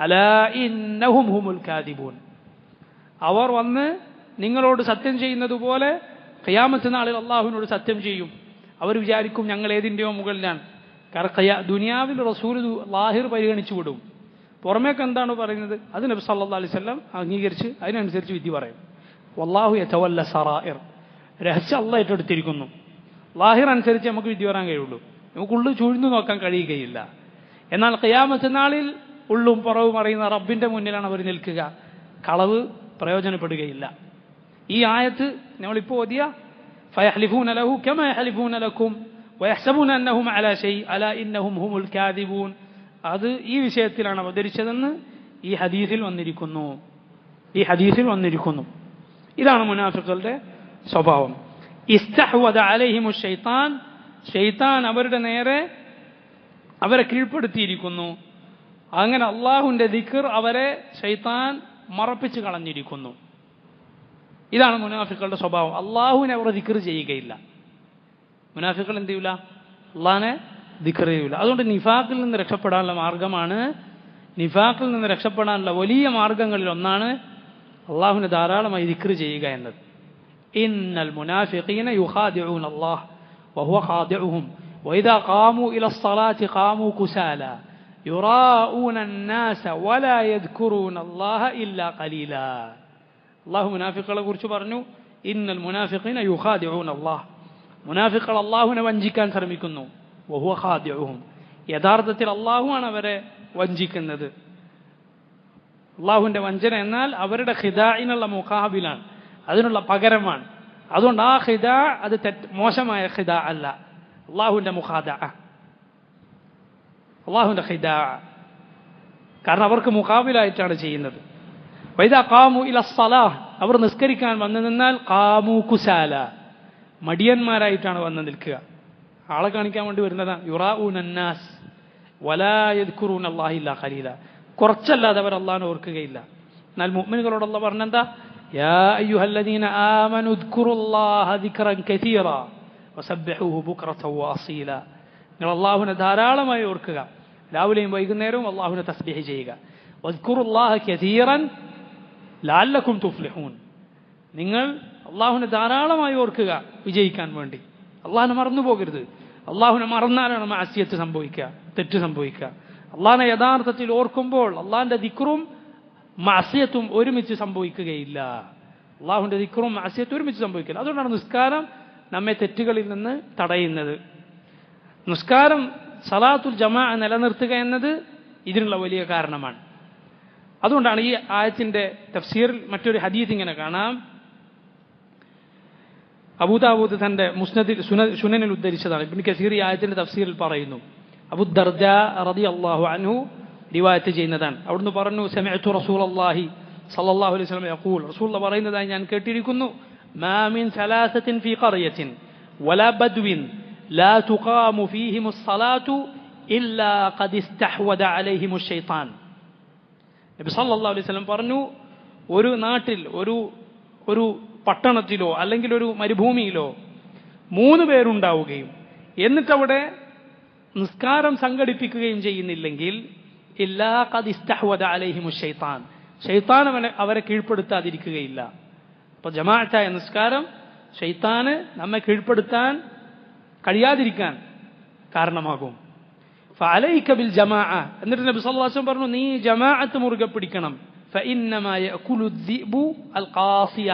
[SPEAKER 1] അലാ ഇന്നഹും ഹുമുൽ കാദിബൂൻ. അവർ വന്ന് നിങ്ങളോട് സത്യം ചെയ്യുന്നത് പോലെ ഖിയാമത്ത് നാളിൽ അള്ളാഹുവിനോട് സത്യം ചെയ്യും. അവർ വിചാരിക്കും ഞങ്ങൾ ഏതിൻ്റെയോ മുകളിലാണ്. കാരണം ദുനിയാവിൽ റസൂൽ ലാഹിർ പരിഗണിച്ചു വിടും, പുറമേക്ക് എന്താണ് പറയുന്നത് അത് നബി സല്ലല്ലാഹു അലൈഹി വസല്ലം അംഗീകരിച്ച് അതിനനുസരിച്ച് വിധി പറയും. വല്ലാഹു യതവല്ല സറായിർ, രഹസ്യം അള്ളാഹ് ഏറ്റെടുത്തിരിക്കുന്നു. ലാഹിർ അനുസരിച്ച് നമുക്ക് വിധി പറയാൻ കഴിയുള്ളൂ, നമുക്കുള്ളു ചൂഴ്ന്നു നോക്കാൻ കഴിയുകയില്ല. എന്നാൽ ഖിയാമത്ത് നാളിൽ ഉള്ളും പുറവും അറിയുന്ന റബ്ബിന്റെ മുന്നിലാണ് അവർ നിൽക്കുക. കളവ് പ്രയോജനപ്പെടുകയില്ല. ഈ ആയത്ത് നമ്മളിപ്പോൾ ഓതിയ ഫയഹ്ലിഫൂന ലഹു കമാ യഹ്ലിഫൂന ലക്കും വയഹ്സബൂന അന്നഹും അലാ ശൈ അലാ ഇന്നഹും ഹുമുൽ കാദിബൂൻ, അത് ഈ വിഷയത്തിലാണ് അവതരിച്ചതെന്ന് ഈ ഹദീസിൽ വന്നിരിക്കുന്നു. ഇതാണ് മുനാഫിഖുകളുടെ സ്വഭാവം. ഇസ്തഹ്വദ അലൈഹിമു ശൈത്താൻ, ശൈത്താൻ അവരുടെ നേരെ അവരെ കീഴ്പ്പെടുത്തിയിരിക്കുന്നു. അങ്ങനെ അള്ളാഹുവിന്റെ ദിക്ർ അവരെ ശൈത്താൻ മറപ്പിച്ച് കളഞ്ഞിരിക്കുന്നു. ഇതാണ് മുനാഫിഖുകളുടെ സ്വഭാവം. അള്ളാഹുവിനെ അവർ ദിക്ർ ചെയ്യുകയില്ല. മുനാഫിഖുകൾ എന്ത് ചെയ്യൂല? അള്ളാഹിനെ ദിക്ർ ചെയ്യൂല. അതുകൊണ്ട് നിഫാഖിൽ നിന്ന് രക്ഷപ്പെടാനുള്ള മാർഗമാണ്, നിഫാഖിൽ നിന്ന് രക്ഷപ്പെടാനുള്ള വലിയ മാർഗങ്ങളിൽ ഒന്നാണ് അള്ളാഹുവിനെ ധാരാളമായി ദിക്ർ ചെയ്യുക എന്നത്. ഇന്നൽ മുനാഫിഖീന യുഖാദിഊന അല്ലാഹ് വഹുവ ഖാദിഉഹും വഇദാ ഖാമൂ ഇലസ്സലാത്തി ഖാമൂ കുസാലാ യുറാഊന അന്നാസ വലാ യദ്കുറൂന അല്ലാഹ ഇല്ലാ ഖലീലാ. അള്ളാഹു മുനാഫിഖുകളെ കുറിച്ച് പറഞ്ഞു, ഇന്നൽ മുനാഫിഖീന യുഖാദിഊന അല്ലാഹ്, മുനാഫിഖുകൾ അള്ളാഹുവിനെ വഞ്ചിക്കാൻ ശ്രമിക്കുന്നു. വഹുവ ഖാദിഉഹും, യഥാർത്ഥത്തിൽ അള്ളാഹുവാണ് അവരെ വഞ്ചിക്കുന്നത്. അള്ളാഹുവിന്റെ വഞ്ചന എന്നാൽ അവരുടെ ഖിദാഇനുള്ള മുഖാബിലാണ്, അതിനുള്ള പകരമാണ്. അതുകൊണ്ട് ആ ഖിദാ അത് മോശമായ ഖിദാ അല്ല, അള്ളാഹുവിന്റെ മുഖാദഅ, അള്ളാഹുവിന്റെ ഖിദാ. കാരണം അവർക്ക് മുഖാബിലായിട്ടാണ് ചെയ്യുന്നത്. വൈദാ ഖാമു ഇലസ്സലാഹ്, അവർ നിസ്കരിക്കാൻ വന്നു നിന്നാൽ ഖാമു കുസാല, മടിയന്മാരായിട്ടാണ് വന്ന് നിൽക്കുക, ആളെ കാണിക്കാൻ വേണ്ടി വരുന്നതാണ്. യുറാഊന അന്നാസ് വലാ യദ്കുറൂന അല്ലാഹ ഇല്ലാ ഖലീല, കുറച്ചല്ലാതെ അവർ അള്ളാഹിനെ ഓർക്കുകയില്ല. എന്നാൽ മുഅ്മിനുകളോട് അല്ലാഹ് പറഞ്ഞെന്താ? യാ അയ്യുഹല്ലദീന ആമനു ഉദ്കുറുല്ലാഹ ദിക്റൻ കസീറാ വസബ്ബിഹൂഹു ബുക്റതൻ വഅസീല. നിങ്ങൾ അള്ളാഹുവിനെ ധാരാളമായി ഓർക്കുക, രാവിലെയും വൈകുന്നേരവും അള്ളാഹുവിനെ തസ്ബീഹ് ചെയ്യുക. വദ്കുറുല്ലാഹ കസീറൻ ലഅല്ലക്കും തുഫ്ലിഹൂൻ, നിങ്ങൾ അള്ളാഹുവിനെ ധാരാളമായി ഓർക്കുക വിജയിക്കാൻ വേണ്ടി. അള്ളാഹിനെ മറന്നു പോകരുത്. അള്ളാഹുവിനെ മറന്നാലാണ് മഅസിയത്ത് സംഭവിക്കുക, തെറ്റ് സംഭവിക്കുക. അള്ളാഹിനെ യഥാർത്ഥത്തിൽ ഓർക്കുമ്പോൾ അള്ളാഹിന്റെ ദിക്റും മഅസിയത്തും ഒരുമിച്ച് സംഭവിക്കുകയില്ല. അള്ളാഹുവിന്റെ ദിക്റും മഅസിയത്തും ഒരുമിച്ച് സംഭവിക്കില്ല. അതുകൊണ്ടാണ് നിസ്കാരം നമ്മെ തെറ്റുകളിൽ നിന്ന് തടയുന്നത്. നിസ്കാരം സലാത്തുൽ ജമാഅ നിലനിർത്തുക എന്നത് ഇതിനുള്ള വലിയ കാരണമാണ്. അതുകൊണ്ടാണ് ഈ ആയത്തിന്റെ തഫ്സീറിൽ മറ്റൊരു ഹദീസ് ഇങ്ങനെ കാണാം. അബൂദാവൂദ് തന്റെ മുസ്നദിൽ സുനനിൽ ഉദ്ധരിച്ചതാണ്. ഇബ്നു കസീർ ഈ ആയത്തിന്റെ തഫ്സീറിൽ പറയുന്നു, അബൂ ദർദാ റളിയല്ലാഹു അൻഹു റിവായത്ത് ചെയ്യുന്നതാണ്. അവിടുന്ന് പറഞ്ഞു, സമിഅ്തു റസൂലല്ലാഹി സ്വല്ലല്ലാഹു അലൈഹി വസല്ലം യഖൂൽ, റസൂലുള്ളാഹി പറയുന്നതായി ഞാൻ കേട്ടിരിക്കുന്നു, മാ മിൻ സലാസത്തിൻ ഫീ ഖർയത്തിൻ വലാ ബദ്വിൻ ലാ തുഖാമു ഫീഹിമുസ് സലാത്തു ഇല്ലാ ഖദ് ഇസ്തഹ്വദ അലൈഹിമുശ് ശൈത്താൻ. നബി സല്ലല്ലാഹു അലൈഹി വസല്ലം പറഞ്ഞു, ഒരു നാട്ടിൽ ഒരു പട്ടണത്തിലോ അല്ലെങ്കിൽ ഒരു മരുഭൂമിയിലോ 3 പേരുണ്ടാവുകയും എന്നിട്ടവിടെ നിസ്കാരം സംഘടിപ്പിക്കുകയും ചെയ്യുന്നില്ലെങ്കിൽ ഇല്ലാ ഖദ് ഇസ്തഹ്വദ അലൈഹിമുശ് ശൈത്താൻ, ശൈത്താൻ അവരെ കീഴ്പ്പെടുത്താതിരിക്കുകയില്ല. അപ്പോൾ ജമാഅത്തായ നിസ്കാരം ശൈത്താന് നമ്മെ കീഴ്പ്പെടുത്താൻ കഴിയാതിരിക്കാൻ കാരണമാകും. ഫഅലൈക ബിൽ ജമാഅ, എന്നിട്ട് നബി സല്ലല്ലാഹു അലൈഹി വസല്ലം പറഞ്ഞു, നീ ജമാഅത്ത് മുറുകെ പിടിക്കണം. ഫഇന്നമാ യഅകുലു ദിബു അൽ ഖാസിയ,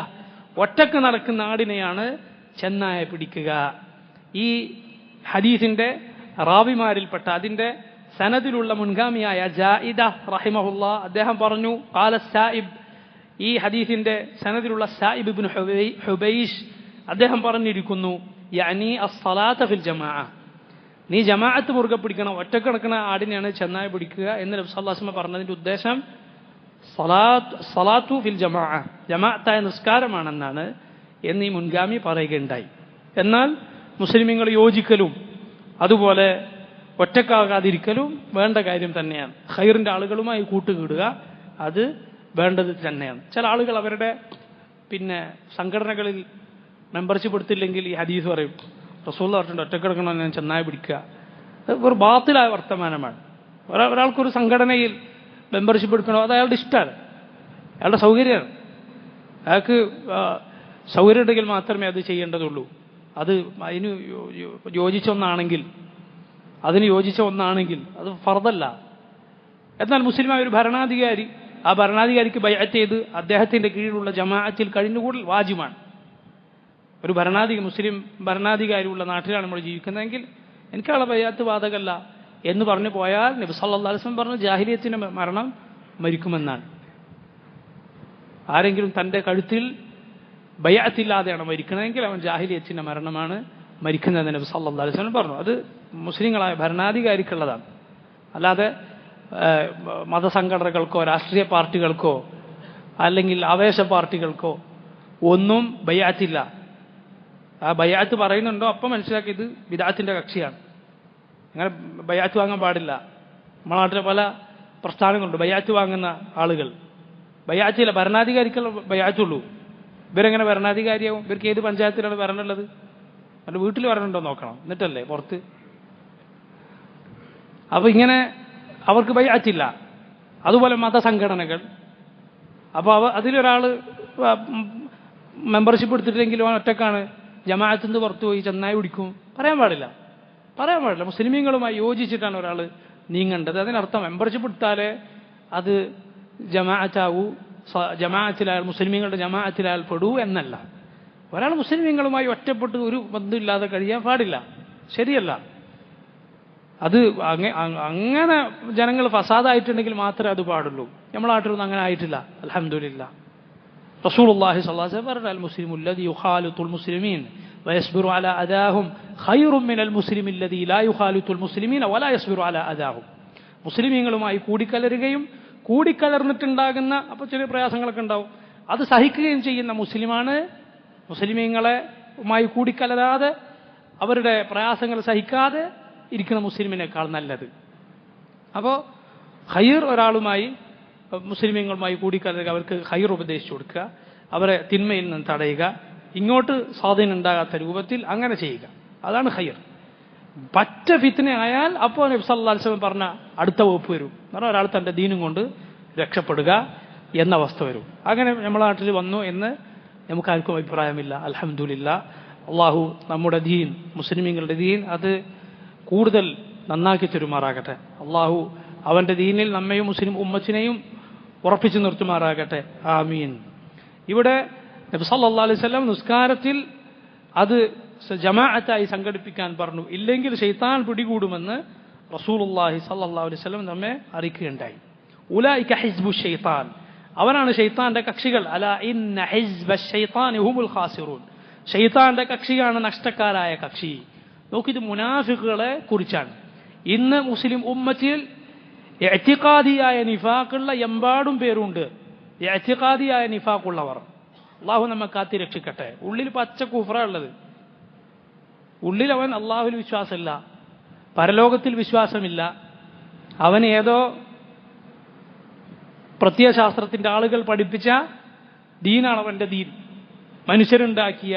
[SPEAKER 1] ഒറ്റക്ക് നടക്കുന്ന ആടിനെയാണ് ചെന്നായ പിടിക്കുക. ഈ ഹദീസിന്റെ റാവിമാരിൽപ്പെട്ട അതിന്റെ സനദിലുള്ള മുൻഗാമിയായ ജായിദ റഹിമഹുല്ലാ അദ്ദേഹം പറഞ്ഞു, ഖാല സായിബ്, ഈ ഹദീസിന്റെ സനദിലുള്ള സായിബ് ഇബ്നു ഹുബൈഷ് അദ്ദേഹം പറഞ്ഞിരിക്കുന്നു, യഅനി അസ്സലാത ഫിൽ ജമാഅ, നീ ജമാഅത്ത് മുറുകെ പിടിക്കണം, ഒറ്റക്ക് നടക്കുന്ന ആടിനെയാണ് ചെന്നായ പിടിക്കുക എന്ന് നബി സല്ലല്ലാഹു അലൈഹി വസല്ലം പറഞ്ഞതിന്റെ ഉദ്ദേശം സലാത്തു ഫിൽ ജമാഅ, ജമാഅത്തായ നിസ്കാരമാണെന്നാണ് എന്നീ മുൻഗാമി പറയുകയുണ്ടായി. എന്നാൽ മുസ്ലിമീങ്ങൾ യോജിക്കലും അതുപോലെ ഒറ്റക്കാകാതിരിക്കലും വേണ്ട കാര്യം തന്നെയാണ്. ഖൈറിൻ്റെ ആളുകളുമായി കൂട്ടുകൂടുക അത് വേണ്ടത് തന്നെയാണ്. ചില ആളുകൾ അവരുടെ സംഘടനകളിൽ മെമ്പർഷിപ്പ് എടുത്തില്ലെങ്കിൽ ഈ ഹദീസ് പറയും, റസൂലുള്ളാഹി പറഞ്ഞിട്ടുണ്ട് ഒറ്റക്കെടുക്കണമെന്ന് ഞാൻ ചെന്നായി പിടിക്കുക. ഒരു ബാത്തിലായ വർത്തമാനമാണ്. ഒരാൾക്കൊരു സംഘടനയിൽ മെമ്പർഷിപ്പ് എടുക്കണോ അത് അയാളുടെ ഇഷ്ടമാണ്, അയാളുടെ സൗകര്യമാണ്. അയാൾക്ക് സൗകര്യം ഉണ്ടെങ്കിൽ മാത്രമേ അത് ചെയ്യേണ്ടതുള്ളൂ. അത് അതിന് യോജിച്ച ഒന്നാണെങ്കിൽ അത് ഫർദല്ല. എന്നാൽ മുസ്ലിമായ ഒരു ഭരണാധികാരി ആ ഭരണാധികാരിക്ക് ബൈഅത്ത് ചെയ്ത് അദ്ദേഹത്തിൻ്റെ കീഴിലുള്ള ജമാഅത്തിൽ കഴിഞ്ഞുകൂടൽ വാജിബാണ്. ഒരു മുസ്ലിം ഭരണാധികാരിയുള്ള നാട്ടിലാണ് നമ്മൾ ജീവിക്കുന്നതെങ്കിൽ എനിക്കുള്ള ബൈഅത്ത് ബാധകല്ല എന്ന് പറഞ്ഞു പോയാൽ നബി സല്ലല്ലാഹു അലൈഹി വസല്ലം പറഞ്ഞു ജാഹിലിയത്തിൻ്റെ മരണം മരിക്കുമെന്നാണ്. ആരെങ്കിലും തൻ്റെ കഴുത്തിൽ ബൈഅത്തില്ലാതെയാണ് മരിക്കണമെങ്കിൽ അവൻ ജാഹിലിയത്തിൻ്റെ മരണമാണ് മരിക്കുന്നതെന്ന് നബി സല്ലല്ലാഹു അലൈഹി വസല്ലം പറഞ്ഞു. അത് മുസ്ലിങ്ങളായ ഭരണാധികാരിക്കുള്ളതാണ്. അല്ലാതെ മതസംഘടനകൾക്കോ രാഷ്ട്രീയ പാർട്ടികൾക്കോ അല്ലെങ്കിൽ ആവേശ പാർട്ടികൾക്കോ ഒന്നും ബൈഅത്തില്ല. ആ ബൈഅത്ത് പറയുന്നുണ്ടോ അപ്പം മനസ്സിലാക്കി ഇത് ബിദ്അത്തിന്റെ കക്ഷിയാണ്. അങ്ങനെ ബൈഅത്ത് വാങ്ങാൻ പാടില്ല. നമ്മുടെ നാട്ടിലെ പല പ്രസ്ഥാനങ്ങളുണ്ട് ബൈഅത്ത് വാങ്ങുന്ന ആളുകൾ. ബൈഅത്തില്ല, ഭരണാധികാരിക്കുള്ള ബൈഅത്തുള്ളൂ. ഇവരെങ്ങനെ ഭരണാധികാരിയാവും? ഇവർക്ക് ഏത് പഞ്ചായത്തിലാണ് ഭരണമുള്ളത്? അവരുടെ വീട്ടിൽ ഭരണമുണ്ടോ നോക്കണം, എന്നിട്ടല്ലേ പുറത്ത്. അപ്പോൾ ഇങ്ങനെ അവർക്ക് ബൈഅത്തില്ല. അതുപോലെ മതസംഘടനകൾ. അപ്പോൾ അതിലൊരാൾ മെമ്പർഷിപ്പ് എടുത്തിട്ടില്ലെങ്കിലും അവൻ ഒറ്റക്കാണ്, ജമാഅത്തിൽ നിന്ന് പുറത്തു പോയി ചെന്നായി പിടിക്കും, പറയാൻ പാടില്ല. മുസ്ലിമീങ്ങളുമായി യോജിച്ചിട്ടാണ് ഒരാൾ നീങ്ങേണ്ടത്. അതിനർത്ഥം മെമ്പർഷിപ്പ് എടുത്താലേ അത് ജമാഅത്താവൂ, ജമാഅത്തിലായാൽ മുസ്ലിമീങ്ങളുടെ ജമാഅത്തിലായാൽ പെടൂ എന്നല്ല. ഒരാൾ മുസ്ലിമീങ്ങളുമായി ഒറ്റപ്പെട്ട് ഒരു ബന്ധമില്ലാതെ കഴിയാൻ പാടില്ല, ശരിയല്ല. അത് അങ്ങനെ ജനങ്ങൾ ഫസാദായിട്ടുണ്ടെങ്കിൽ മാത്രമേ അത് പാടുള്ളൂ. നമ്മുടെ നാട്ടിലൊന്നും അങ്ങനെ ആയിട്ടില്ല, അൽഹംദുലില്ലാ. റസൂലുള്ളാഹി സ്വല്ലല്ലാഹു അലൈഹി വസല്ലം പറഞ്ഞു അൽ മുസ്ലിമു അല്ലദീ യുഖാലിത്തുൽ മുസ്ലിമീൻ വയസ്ബിറു അലാ അദാഹും ഖൈറും മിനൽ മുസ്ലിമി അല്ലദീ ലാ യുഖാലിത്തുൽ മുസ്ലിമീന വലാ യസ്ബിറു അലാ അദാഹും. മുസ്ലിമീങ്ങളുമായി കൂടിക്കലരുകയും കൂടിക്കലർന്നിട്ടുണ്ടാകുന്ന അപ്പോൾ ചെറിയ പ്രയാസങ്ങളൊക്കെ ഉണ്ടാവും, അത് സഹിക്കുകയും ചെയ്യുന്ന മുസ്ലിമാണ് മുസ്ലിമീങ്ങളുമായി കൂടിക്കലരാതെ അവരുടെ പ്രയാസങ്ങൾ സഹിക്കാതെ ഇരിക്കുന്ന മുസ്ലിമിനേക്കാൾ നല്ലത്. അപ്പോൾ ഖൈർ ഒരാളുമായി മുസ്ലിമീങ്ങളുമായി കൂടിക്കലരുക, അവർക്ക് ഖൈർ ഉപദേശിച്ചു കൊടുക്കുക, അവരെ തിന്മയിൽ നിന്ന് തടയുക, ഇങ്ങോട്ട് സ്വാധീനം ഉണ്ടാകാത്ത രൂപത്തിൽ അങ്ങനെ ചെയ്യുക, അതാണ് ഖൈർ. പറ്റ ഫിത്ന ആയാൽ അപ്പോൾ നബി സല്ലല്ലാഹു അലൈഹി വസല്ലം പറഞ്ഞ അടുത്ത വകുപ്പ് വരും. എന്ന് പറഞ്ഞാൽ ഒരാൾ തൻ്റെ ദീനും കൊണ്ട് രക്ഷപ്പെടുക എന്ന അവസ്ഥ വരും. അങ്ങനെ നമ്മുടെ നാട്ടിൽ വന്നു എന്ന് നമുക്കാർക്കും അഭിപ്രായമില്ല, അൽഹംദുലില്ലാ. അള്ളാഹു നമ്മുടെ ദീൻ, മുസ്ലിമീങ്ങളുടെ ദീൻ അത് കൂടുതൽ നന്നാക്കി തരുമാറാകട്ടെ. അള്ളാഹു അവൻ്റെ ദീനിൽ നമ്മയും മുസ്ലിം ഉമ്മത്തിനെയും ഉറപ്പിച്ചു നിർത്തുമാറാകട്ടെ, ആമീൻ. ഇവിടെ നബി സല്ലല്ലാഹു അലൈഹി വസല്ലം നിസ്കാരത്തിൽ അത് ജമാഅത്തായി സംഘടിപ്പിക്കാൻ പറഞ്ഞു, ഇല്ലെങ്കിൽ ശൈത്താൻ പിടികൂടുമെന്ന് റസൂലുള്ളാഹി സല്ലല്ലാഹു അലൈഹി വസല്ലം നമ്മെ അറിയിക്കുകയുണ്ടായി. ഉലൈക ഹിസ്ബു ശൈത്താൻ, അവരാണ് ശൈത്താന്റെ കക്ഷികൾ. അലാ ഇന്ന ഹിസ്ബ ശൈത്താനി ഹുമുൽ ഖാസിറൂൻ, ശൈത്താന്റെ കക്ഷിയാണ് നഷ്ടക്കാരായ കക്ഷി. നോക്കിത് മുനാഫിക്കുകളെ കുറിച്ചാണ്. ഇന്ന് മുസ്ലിം ഉമ്മത്തിൽ ഇഅ്തിഖാദിയായ നിഫാഖുള്ള എമ്പാടും പേരുണ്ട്. ഇഅ്തിഖാദിയായ നിഫാഖുള്ളവർ, അള്ളാഹു നമ്മെ കാത്തി രക്ഷിക്കട്ടെ. ഉള്ളിൽ പച്ച കുഫ്ര ഉള്ളത്, ഉള്ളിൽ അവൻ അള്ളാഹുവിൽ വിശ്വാസമില്ല, പരലോകത്തിൽ വിശ്വാസമില്ല, അവൻ ഏതോ പ്രത്യയശാസ്ത്രത്തിൻ്റെ ആളുകൾ പഠിപ്പിച്ച ദീനാണ് അവൻ്റെ ദീൻ, മനുഷ്യരുണ്ടാക്കിയ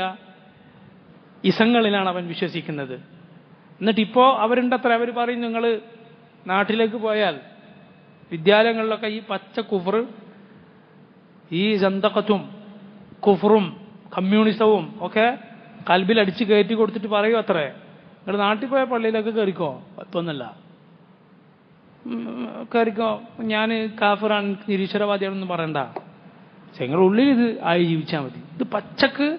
[SPEAKER 1] ഇസങ്ങളിലാണ് അവൻ വിശ്വസിക്കുന്നത്. എന്നിട്ടിപ്പോൾ അവരുണ്ടത്ര, അവർ പറയും നിങ്ങൾ നാട്ടിലേക്ക് പോയാൽ വിദ്യാലയങ്ങളിലൊക്കെ ഈ പച്ച കുഫർ, ഈ സന്തഖത്തും കുഫറും കമ്മ്യൂണിസവും ഒക്കെ കൽബിൽ അടിച്ച് കയറ്റി കൊടുത്തിട്ട് പറയും അത്രേ, നിങ്ങൾ നാട്ടിൽ പോയ പള്ളിയിലൊക്കെ കയറിക്കോ, ഇപ്പൊന്നല്ല കയറിക്കോ, ഞാൻ കാഫിറാണ് നിരീശ്വരവാദിയാണെന്ന് പറയണ്ട, നിങ്ങളുടെ ഉള്ളിൽ ഇത് ആയി ജീവിച്ചാൽ മതി. ഇത് പച്ചക്ക്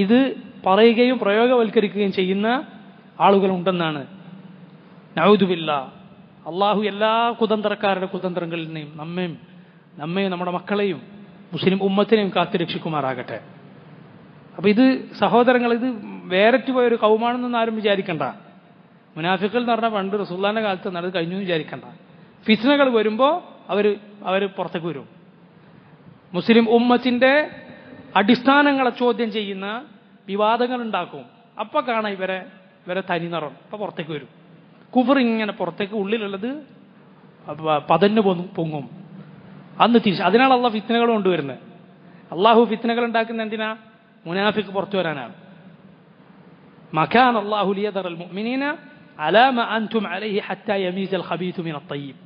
[SPEAKER 1] ഇത് പറയുകയും പ്രയോഗവൽക്കരിക്കുകയും ചെയ്യുന്ന ആളുകളുണ്ടെന്നാണ്. നഊദു ബില്ലാഹ്. അള്ളാഹു എല്ലാ കുതന്ത്രക്കാരുടെ കുതന്ത്രങ്ങളിൽ നിന്നും നമ്മയും നമ്മുടെ മക്കളെയും മുസ്ലിം ഉമ്മത്തിനെയും കാത്തുരക്ഷിക്കുമാറാകട്ടെ. അപ്പം ഇത് സഹോദരങ്ങൾ, ഇത് വേററ്റുപോയൊരു കൗമാണെന്നൊന്നും ആരും വിചാരിക്കണ്ട. മുനാഫിഖുകൾ എന്ന് പറഞ്ഞാൽ പണ്ട് റസൂലുള്ളാഹിന്റെ കാലത്ത് നടന്ന് കഴിഞ്ഞു വിചാരിക്കണ്ട. ഫിത്നകൾ വരുമ്പോൾ അവർ പുറത്തേക്ക് വരും. മുസ്ലിം ഉമ്മത്തിന്റെ അടിസ്ഥാനങ്ങളെ ചോദ്യം ചെയ്യുന്ന വിവാദങ്ങൾ ഉണ്ടാക്കും. അപ്പം കാണാം ഇവരെ തനി നിറം. അപ്പം പുറത്തേക്ക് വരും. കുഫർ ഇങ്ങനെ പുറത്തേക്ക്, ഉള്ളിലുള്ളത് പതഞ്ഞു പൊങ്ങും. അന്ന് തിരിച്ച് അതിനാണ് അള്ളാഹ് ഫിത്നകൾ കൊണ്ടുവരുന്നത്. അള്ളാഹു ഫിത്നകൾ ഉണ്ടാക്കുന്ന എന്തിനാ? മുനാഫിക്ക് പുറത്തു വരാനാണ്. മകാന അല്ലാഹു ലിയദറൽ മുഅ്മിനീന അലാ മാ അൻതും അലൈഹി ഹത്താ യമീസൽ ഖബീഥു മിനത് തയ്യിബ്.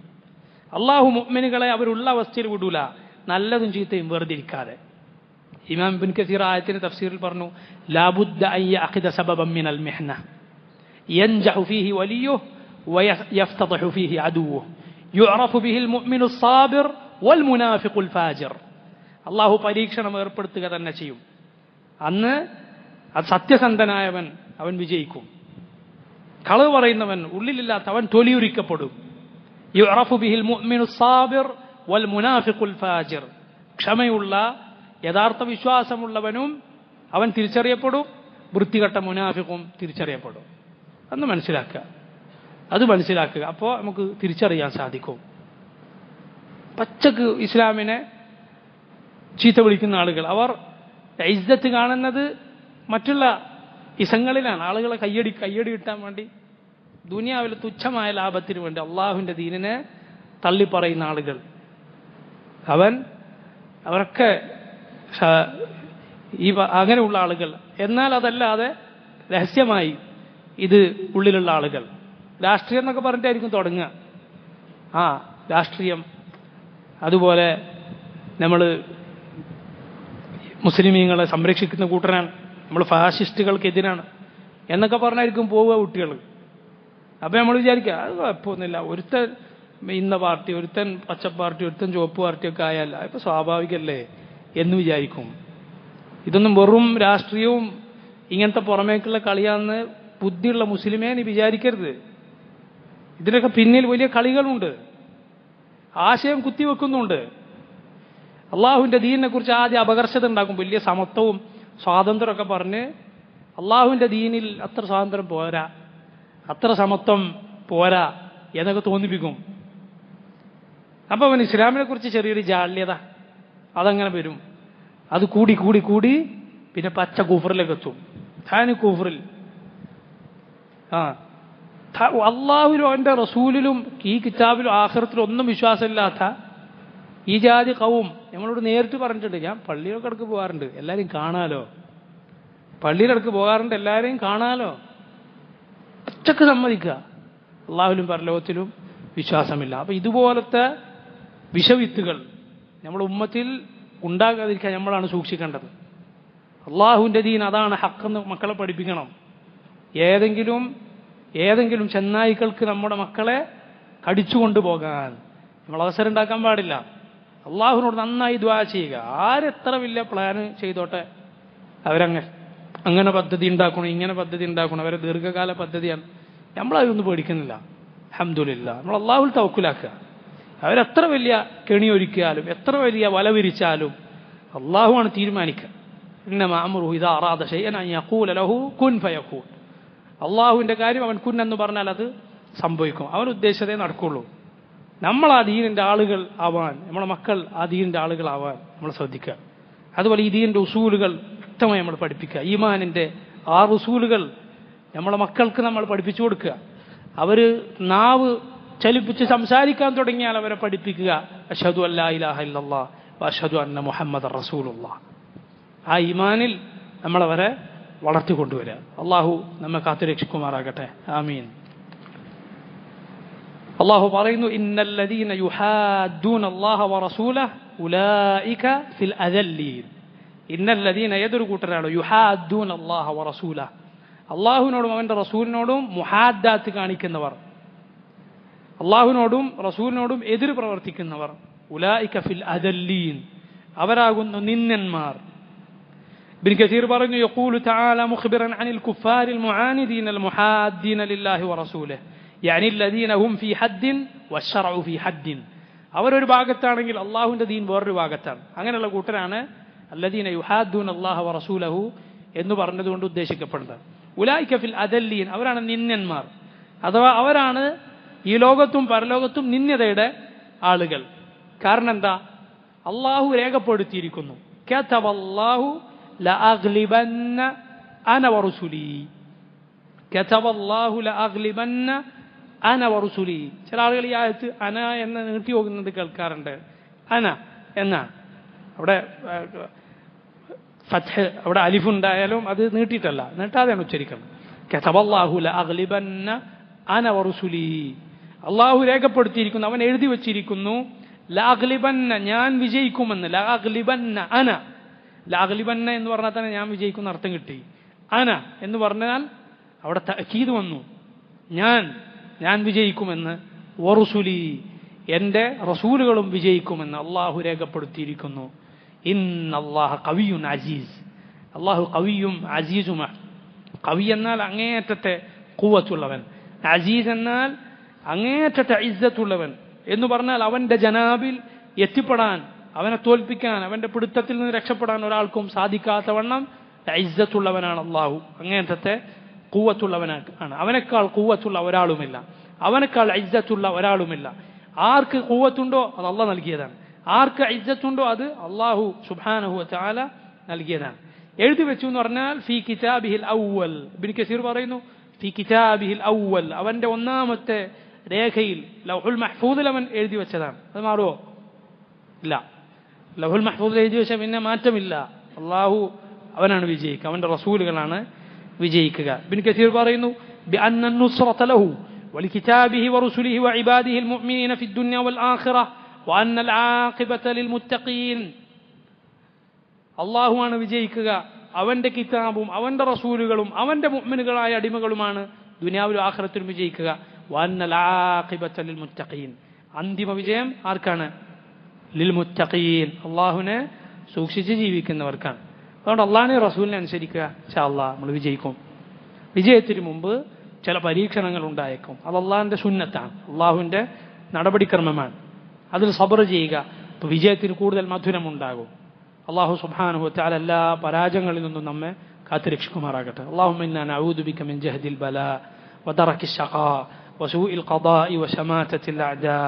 [SPEAKER 1] അള്ളാഹു മുഅ്മിനുകളെ അവരുള്ള അവസ്ഥയിൽ വിടൂല, നല്ലതും ചീത്തയും വേർതിരിക്കാതെ. ഇമാം ഇബ്നു കസീർ ആയത്തിന്റെ തഫ്സീറിൽ പറഞ്ഞു, ലാബുദ്ദ അൻ യഅഖിദ സബബൻ മിനൽ മിഹ്ന യൻജഹു ഫീഹി വലിയുഹു വയഫ്തദഹു ഫീഹി അദുവുഹു യുഅറഫു ബിഹിൽ മുഅ്മിനു സ്സാബിർ വൽ മുനാഫിഖുൽ ഫാജിർ. അള്ളാഹു പരീക്ഷണം ഏർപ്പെടുത്തുക തന്നെ ചെയ്യും. അന്ന് അത് സത്യസന്ധനായവൻ അവൻ വിജയിക്കും, കളവ് പറയുന്നവൻ, ഉള്ളിലില്ലാത്ത അവൻ തൊലിയുരിക്കപ്പെടും. യുഅറഫു ബിഹിൽ മുഅ്മിനു സ്സാബിർ വൽ മുനാഫിഖുൽ ഫാജിർ. ക്ഷമയുള്ള യഥാർത്ഥ വിശ്വാസമുള്ളവനും അവൻ തിരിച്ചറിയപ്പെടും, വൃത്തികെട്ട മുനാഫിഖും തിരിച്ചറിയപ്പെടും. അന്ന് മനസ്സിലാക്കുക, അത് മനസ്സിലാക്കുക. അപ്പോൾ നമുക്ക് തിരിച്ചറിയാൻ സാധിക്കും. പച്ചക്ക് ഇസ്ലാമിനെ ചീത്ത വിളിക്കുന്ന ആളുകൾ, അവർ ഇസ്സത്ത് കാണുന്നത് മറ്റുള്ള ഇസങ്ങളിലാണ്. ആളുകളെ കയ്യടി കിട്ടാൻ വേണ്ടി, ദുനിയാവിലെ തുച്ഛമായ ലാഭത്തിന് വേണ്ടി അള്ളാഹുവിൻ്റെ ദീനിനെ തള്ളിപ്പറയുന്ന ആളുകൾ, അവരൊക്കെ അങ്ങനെയുള്ള ആളുകൾ. എന്നാൽ അതല്ലാതെ രഹസ്യമായി ഇത് ഉള്ളിലുള്ള ആളുകൾ രാഷ്ട്രീയം എന്നൊക്കെ പറഞ്ഞിട്ടായിരിക്കും തുടങ്ങുക. രാഷ്ട്രീയം, അതുപോലെ നമ്മൾ മുസ്ലിമീങ്ങളെ സംരക്ഷിക്കുന്ന കൂട്ടരാണ്, നമ്മൾ ഫാഷിസ്റ്റുകൾക്കെതിരാണ് എന്നൊക്കെ പറഞ്ഞായിരിക്കും പോവുക കുട്ടികൾ. അപ്പം നമ്മൾ വിചാരിക്കുക അത് കുഴപ്പമൊന്നുമില്ല, ഒരുത്തൻ ഇന്ന പാർട്ടി, ഒരുത്തൻ പച്ച പാർട്ടി, ഒരുത്തൻ ചുവപ്പ് പാർട്ടിയൊക്കെ ആയല്ല, ഇപ്പം സ്വാഭാവികമല്ലേ എന്ന് വിചാരിക്കും. ഇതൊന്നും വെറും രാഷ്ട്രീയവും ഇങ്ങനത്തെ പുറമേക്കുള്ള കളിയാണെന്ന് ബുദ്ധിയുള്ള മുസ്ലിമേ നീ വിചാരിക്കരുത്. ഇതിനൊക്കെ പിന്നിൽ വലിയ കളികളുണ്ട്, ആശയം കുത്തിവെക്കുന്നുണ്ട്. അള്ളാഹുവിൻ്റെ ദീനിനെ കുറിച്ച് ആദ്യം അപകർഷത ഉണ്ടാക്കും, വലിയ സമത്വവും സ്വാതന്ത്ര്യമൊക്കെ പറഞ്ഞ് അള്ളാഹുവിൻ്റെ ദീനിൽ അത്ര സ്വാതന്ത്ര്യം പോരാ, അത്ര സമത്വം പോരാ എന്നൊക്കെ തോന്നിപ്പിക്കും. അപ്പം അവൻ ഇസ്ലാമിനെ കുറിച്ച് ചെറിയൊരു ജാള്യത അതങ്ങനെ വരും. അത് കൂടി കൂടി കൂടി പിന്നെ പച്ച കൂഫറിലേക്ക് എത്തും. കൂഫറിൽ അള്ളാഹുവിലും അവൻ്റെ റസൂലിലും ഈ കിതാബിലും ആഖിറത്തിലും ഒന്നും വിശ്വാസമില്ലാത്ത ഈ ജാതി കൗം നമ്മളോട് നേരിട്ട് പറഞ്ഞിട്ടുണ്ട്. ഞാൻ പള്ളിയിലൊക്കെ ഇടയ്ക്ക് പോകാറുണ്ട്, എല്ലാവരെയും കാണാലോ, പള്ളിയിലിടക്ക് പോകാറുണ്ട്, എല്ലാവരെയും കാണാലോ. ഒറ്റക്ക് സമ്മതിക്കുക അള്ളാഹുവിലും പരലോകത്തിലും വിശ്വാസമില്ല. അപ്പം ഇതുപോലത്തെ വിഷവിത്തുകൾ നമ്മുടെ ഉമ്മത്തിൽ ഉണ്ടാകാതിരിക്കാൻ നമ്മളാണ് സൂക്ഷിക്കേണ്ടത്. അള്ളാഹുവിൻ്റെ ദീൻ അതാണ് ഹക്കെന്ന് മക്കളെ പഠിപ്പിക്കണം. ഏതെങ്കിലും ചെന്നായികൾക്ക് നമ്മുടെ മക്കളെ കടിച്ചുകൊണ്ടു പോകാൻ നമ്മൾ അവസരം ഉണ്ടാക്കാൻ പാടില്ല. അള്ളാഹുവിനോട് നന്നായി ദുആ ചെയ്യുക. ആരെത്ര വലിയ പ്ലാന് ചെയ്തോട്ടെ, അങ്ങനെ പദ്ധതി ഉണ്ടാക്കണം, ഇങ്ങനെ പദ്ധതി ഉണ്ടാക്കണം, അവരെ ദീർഘകാല പദ്ധതിയാണ്. നമ്മളതൊന്നും പേടിക്കുന്നില്ല. അൽഹംദുലില്ലാഹ്, നമ്മൾ അള്ളാഹുവിൽ തവക്കുലാക്കുക. അവരെത്ര വലിയ കെണിയൊരുക്കിയാലും എത്ര വലിയ വല വിരിച്ചാലും അള്ളാഹുവാണ് തീരുമാനിക്കുക. ഇന്നമാ അംറുഹു ഇദാ അറാദ ശൈഅൻ അൻ യഖൂല ലഹു കുൻ ഫയകൂൻ. അള്ളാഹുവിൻ്റെ കാര്യം അവൻ കുൻ എന്ന് പറഞ്ഞാൽ അത് സംഭവിക്കും. അവൻ ഉദ്ദേശിച്ചതേ നടക്കുള്ളൂ. നമ്മൾ ആ ദീനിൻ്റെ ആളുകൾ ആവാൻ, നമ്മളെ മക്കൾ ആ ദീനിൻ്റെ ആളുകളാവാൻ നമ്മൾ ശ്രദ്ധിക്കുക. അതുപോലെ ഈ ദീനിൻ്റെ ഉസൂലുകൾ വ്യക്തമായി നമ്മൾ പഠിപ്പിക്കുക. ഈമാനിൻ്റെ 6 ഉസൂലുകൾ നമ്മളെ മക്കൾക്ക് നമ്മൾ പഠിപ്പിച്ചു കൊടുക്കുക. അവർ നാവ് ചലിപ്പിച്ച് സംസാരിക്കാൻ തുടങ്ങിയാൽ അവരെ പഠിപ്പിക്കുക അഷ്ഹദു അല്ലാ ഇലാഹ ഇല്ലല്ലാഹ് വഅഷ്ഹദു അന്ന മുഹമ്മദൻ റസൂലുള്ളാഹ്. ആ ഈമാനിൽ നമ്മളവരെ വളർത്തിക്കൊണ്ടുവരിക. അള്ളാഹു നമ്മെ കാത്തുരക്ഷിക്കുമാറാകട്ടെ. ആമീൻ. അള്ളാഹു പറയുന്നു, ഇന്നല്ലദീന യുഹാദ്ദൂന അല്ലാഹ വറസൂലഹു ഉലൈക ഫിൽ അദല്ലീൻ. ഇന്നല്ലദീന ഏതൊരു കൂട്ടരാണ് യുഹാദ്ദൂന അല്ലാഹ വറസൂലഹു, അള്ളാഹുവിനോടും അവൻ്റെ റസൂലിനോടും മുഹാദ്ദാത്ത് കാണിക്കുന്നവർ, അള്ളാഹുവിനോടും റസൂലിനോടും എതിര് പ്രവർത്തിക്കുന്നവർ, ഉലൈക ഫിൽ അദല്ലീൻ, അവരാകുന്നു നിന്ദന്മാർ. ഇബ്നു കസീർ പറഞ്ഞു, യഖൂലു തആല മുഖ്ബിറൻ അനിൽ കുഫാരിൽ മുആനിദീന അൽ മുഹാദ്ദീന ലില്ലാഹി വറസൂലിഹി യഅനി അല്ലദീന ഹും ഫീ ഹദ്ദിൻ വശറഉ ഫീ ഹദ്ദിൻ. അവരൊരു ഭാഗത്താണെങ്കിൽ അള്ളാഹുവിൻ്റെ ദീൻ വേറൊരു ഭാഗത്താണ്. അങ്ങനെയുള്ള കൂട്ടരാണ് അല്ലദീന യുഹാദ്ദൂന അല്ലാഹ വറസൂലഹു എന്ന് പറഞ്ഞതുകൊണ്ട് ഉദ്ദേശിക്കപ്പെടുന്നത്. ഉലൈക ഫിൽ അദല്ലീൻ, അവരാണ് നിന്ദന്മാർ, അഥവാ അവരാണ് ഈ ലോകത്തും പരലോകത്തും നിന്ദതയുടെ ആളുകൾ. കാരണം എന്താ? അള്ളാഹു രേഖപ്പെടുത്തിയിരിക്കുന്നു, കതബല്ലാഹു ലഅഗ്ലിബന്ന അന വറുസുലി, കതബല്ലാഹു ലഅഗ്ലിബന്ന അന വറുസുലി. ചില ആളുകൾ ഈ ആയത്ത് അന എന്ന് നീട്ടി പോകുന്നത് കേൾക്കാറുണ്ട്. അന എന്നാണ് അവിടെ ഫത്ഹ്, അവിടെ അലിഫുണ്ടായാലും അത് നീട്ടിയിട്ടല്ല, നീട്ടാതെയാണ് ഉച്ചരിക്കണം. കതബല്ലാഹു ലഅഗ്ലിബന്ന അന വറുസുലി. അള്ളാഹു രേഖപ്പെടുത്തിയിരിക്കുന്നു, അവൻ എഴുതി വച്ചിരിക്കുന്നു, ലഅഗ്ലിബന്ന ഞാൻ വിജയിക്കുമെന്ന്. ലഅഗ്ലിബന്ന അന, ലഅഗ്ലിബന്ന എന്ന് പറഞ്ഞാൽ തന്നെ ഞാൻ വിജയിക്കുന്ന അർത്ഥം കിട്ടി. അന എന്ന് പറഞ്ഞാൽ അവിടെ തഅക്കീദ് വന്നു, ഞാൻ വിജയിക്കുമെന്ന്. വറുസുലി, എൻ്റെ റസൂലുകളും വിജയിക്കുമെന്ന് അള്ളാഹു രേഖപ്പെടുത്തിയിരിക്കുന്നു. ഇന്നല്ലാഹ ഖവിയ്യുൻ അസീസ്. അള്ളാഹു ഖവിയ്യും അസീസുമാണ്. ഖവി എന്നാൽ അങ്ങേയറ്റത്തെ ഖുവത്തുള്ളവൻ, അസീസ് എന്നാൽ അങ്ങേയറ്റത്തെ ഇസ്സത്തുള്ളവൻ എന്ന് പറഞ്ഞാൽ അവൻ്റെ ജനാബിൽ എത്തിപ്പെടാൻ, അവനെ തോൽപ്പിക്കാൻ, അവൻ്റെ പിടുത്തത്തിൽ നിന്ന് രക്ഷപ്പെടാൻ ഒരാൾക്കും സാധിക്കാത്തവണ്ണം ഇസ്സത്തുള്ളവനാണ് അള്ളാഹു. അങ്ങേയറ്റത്തെ ഖുവത്തുള്ളവനാണ്. അവനേക്കാൾ ഖുവത്തുള്ള ഒരാളുമില്ല, അവനേക്കാൾ ഇസ്സത്തുള്ള ഒരാളുമില്ല. ആർക്ക് ഖുവത്തുണ്ടോ അത് അള്ളാഹ് നൽകിയതാണ്, ആർക്ക് ഇസ്സത്തുണ്ടോ അത് അള്ളാഹു സുബ്ഹാനഹു വ തആല നൽകിയതാണ്. എഴുതി വെച്ചു എന്ന് പറഞ്ഞാൽ ഫീ കിതാബിഹിൽ അവ്വൽ. ഇബ്നു കസീർ പറയുന്നു ഫീ കിതാബിഹിൽ അവ്വൽ, അവന്റെ ഒന്നാമത്തെ രേഖയിൽ ലൗഹുൽ മഹ്ഫൂദിൽ അവൻ എഴുതി വെച്ചതാണ്. അത് മാറുമോ? ഇല്ല. ലൗഹുൽ മഹ്ഫൂദിൽ എഴുതി വെച്ചാൽ പിന്നെ മാറ്റമില്ല. അള്ളാഹു അവനാണ് വിജയിക്കുക, അവന്റെ റസൂലുകളാണ് വിജയിക്കുക. ഇബ്നു കസീർ പറയുന്നു ബിഅന്ന അൻ-നുസ്റത ലഹു വലികിതാബിഹി വറസുലിഹി വഇബാദിഹി അൽ-മുഅ്മിനീന ഫി ദുനിയ വൽ ആഖിറ വഅന്ന അൽ-ആഖിബത ലിൽ-മുത്തഖീൻ. അള്ളാഹുവാണ് വിജയിക്കുക, അവന്റെ കിതാബും അവന്റെ റസൂലുകളും അവന്റെ മുഅ്മിനുകളായ അടിമകളുമാണ് ദുനിയാവിലും ആഖിറത്തിലും വിജയിക്കുക. വഅന്നൽ ആഖിബത ലിൽ-മുത്തഖീൻ, അന്തിമ വിജയം ആർക്കാണ്? ലിൽ-മുത്തഖീൻ, അള്ളാഹുവിനെ സൂക്ഷിച്ച് ജീവിക്കുന്നവർക്കാണ്. അതുകൊണ്ട് അള്ളാഹിനെ റസൂലിനെ അനുസരിക്കുക, ഇൻഷാ അല്ലാഹ് നമ്മൾ വിജയിക്കും. വിജയത്തിന് മുമ്പ് ചില പരീക്ഷണങ്ങൾ ഉണ്ടായേക്കും, അത് അള്ളാഹിന്റെ സുന്നത്താണ്, അള്ളാഹുവിന്റെ നടപടിക്രമമാണ്. അതിൽ സബർ ചെയ്യുക, അപ്പോൾ വിജയത്തിന് കൂടുതൽ മധുരമുണ്ടാകും. അള്ളാഹു സുബ്ഹാനഹു വ തആല എല്ലാ പരാജയങ്ങളിൽ നിന്നും നമ്മെ കാത്തുരക്ഷിക്കുമാറാകട്ടെ. അല്ലാഹുമ്മ ഇന്നാ നഊദു ബിക മിൻ ജഹദിൽ ബലാ വദറകിൽ ശഖാ വസൂഇൽ ഖദാഇ വശമാതത്തിൽ അഅദാ.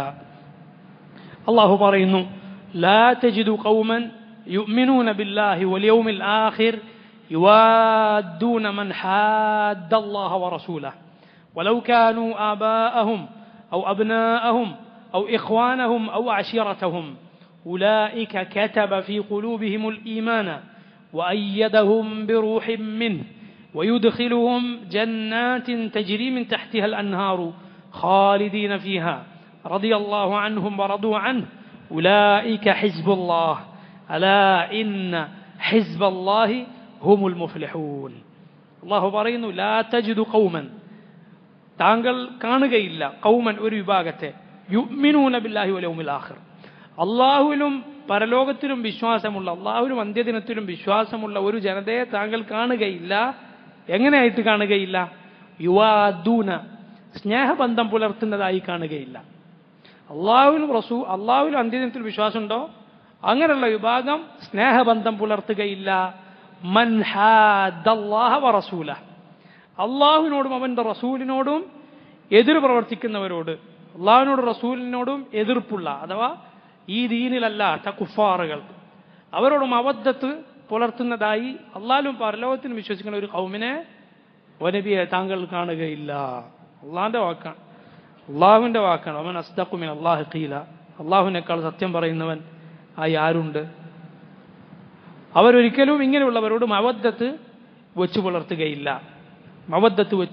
[SPEAKER 1] അള്ളാഹു പറയുന്നു ലാ തജിദു ഖൗമൻ യുഅ്മിനൂന ബില്ലാഹി വൽ യൗമിൽ ആഖിർ യുവാദ്ദൂന മൻ ഹാദ്ദല്ലാഹ വറസൂലഹു വലൗ കാനൂ ആബാഅഹും ഔ അബ്നാഅഹും ഔ ഇഖ്വാനഹും ഔ അശീറതഹും أولئك كتب في قلوبهم الإيمان وأيدهم بروح منه ويدخلهم جنات تجري من تحتها الأنهار خالدين فيها رضي الله عنهم ورضوا عنه أولئك حزب الله ألا إن حزب الله هم المفلحون. الله പറയുന്നു لا تجد قوما, താങ്കൾ കാണുകയില്ല, ഖൗമൻ ഒരു വിഭാഗത്തെ, യുഅ്മിനൂന ബില്ലാഹി വൽ യൗമിൽ ആഖിർ, അള്ളാഹുവിലും പരലോകത്തിലും വിശ്വാസമുള്ള, അള്ളാഹുവിലും അന്ത്യദിനത്തിലും വിശ്വാസമുള്ള ഒരു ജനതയെ താങ്കൾ കാണുകയില്ല. എങ്ങനെയായിട്ട് കാണുകയില്ല? യുവാദൂന, സ്നേഹബന്ധം പുലർത്തുന്നതായി കാണുകയില്ല. അള്ളാഹുവിലും അന്ത്യദിനത്തിൽ വിശ്വാസമുണ്ടോ അങ്ങനെയുള്ള വിഭാഗം സ്നേഹബന്ധം പുലർത്തുകയില്ല. മൻ ഹാദ്ദല്ലാഹ വറസൂലഹു, അള്ളാഹുവിനോടും അവന്റെ റസൂലിനോടും എതിർ പ്രവർത്തിക്കുന്നവരോട്, അള്ളാഹുവിനോടും റസൂലിനോടും എതിർപ്പുള്ള, അഥവാ ഈ ദീനിലല്ലാത്ത കുഫാറുകൾ, അവരോടും അവദ്ധത്ത് പുലർത്തുന്നതായി അള്ളാഹുവിലും പരലോകത്തിലും വിശ്വസിക്കുന്ന ഒരു ഖൗമിനെ നബിയെ താങ്കൾ കാണുകയില്ല. അള്ളാഹിന്റെ വാക്കാണ്, അള്ളാഹുവിന്റെ വാക്കാണ്. അവൻ അസ്ദഖു മിൻ അല്ലാഹി ഖീല, അള്ളാഹുവിനേക്കാൾ സത്യം പറയുന്നവൻ ആയി ആരുണ്ട്? അവരൊരിക്കലും ഇങ്ങനെയുള്ളവരോട് മവദ്ദത്ത് വെച്ചു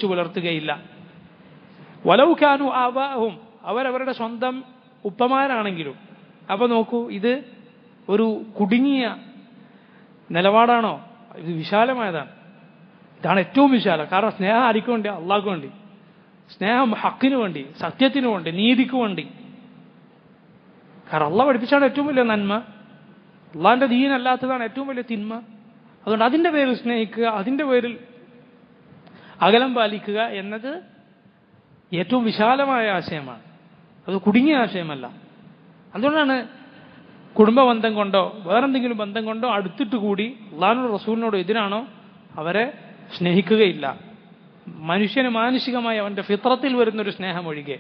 [SPEAKER 1] പുലർത്തുകയില്ല. വലൗ കാനു ആബാഅഹും, അവരവരുടെ സ്വന്തം ഉപ്പമാരാണെങ്കിലും. അപ്പൊ നോക്കൂ, ഇത് ഒരു കുടുങ്ങിയ നിലപാടാണോ? ഇത് വിശാലമായതാണ്. ഇതാണ് ഏറ്റവും വിശാലം. കാരണം സ്നേഹം ആർക്ക് വേണ്ടി? അള്ളാഹ്ക്ക് വേണ്ടി. സ്നേഹം ഹക്കിന് വേണ്ടി, സത്യത്തിനു വേണ്ടി, നീതിക്ക് വേണ്ടി. കാരണം അള്ളാഹ് പഠിപ്പിച്ചാണ് ഏറ്റവും വലിയ നന്മ, അള്ളാഹിന്റെ ദീനല്ലാത്തതാണ് ഏറ്റവും വലിയ തിന്മ. അതുകൊണ്ട് അതിന്റെ പേരിൽ സ്നേഹിക്കുക, അതിന്റെ പേരിൽ അകലം പാലിക്കുക എന്നത് ഏറ്റവും വിശാലമായ ആശയമാണ്, അത് കുടുങ്ങിയ ആശയമല്ല. അതുകൊണ്ടാണ് കുടുംബ ബന്ധം കൊണ്ടോ വേറെന്തെങ്കിലും ബന്ധം കൊണ്ടോ അടുത്തിട്ട് കൂടി അള്ളാഹുവിനോട് റസൂലിനോട് എതിരാണോ അവരെ സ്നേഹിക്കുകയില്ല. മനുഷ്യന് മാനുഷികമായി അവന്റെ ഫിത്രത്തിൽ വരുന്നൊരു സ്നേഹം ഒഴികെ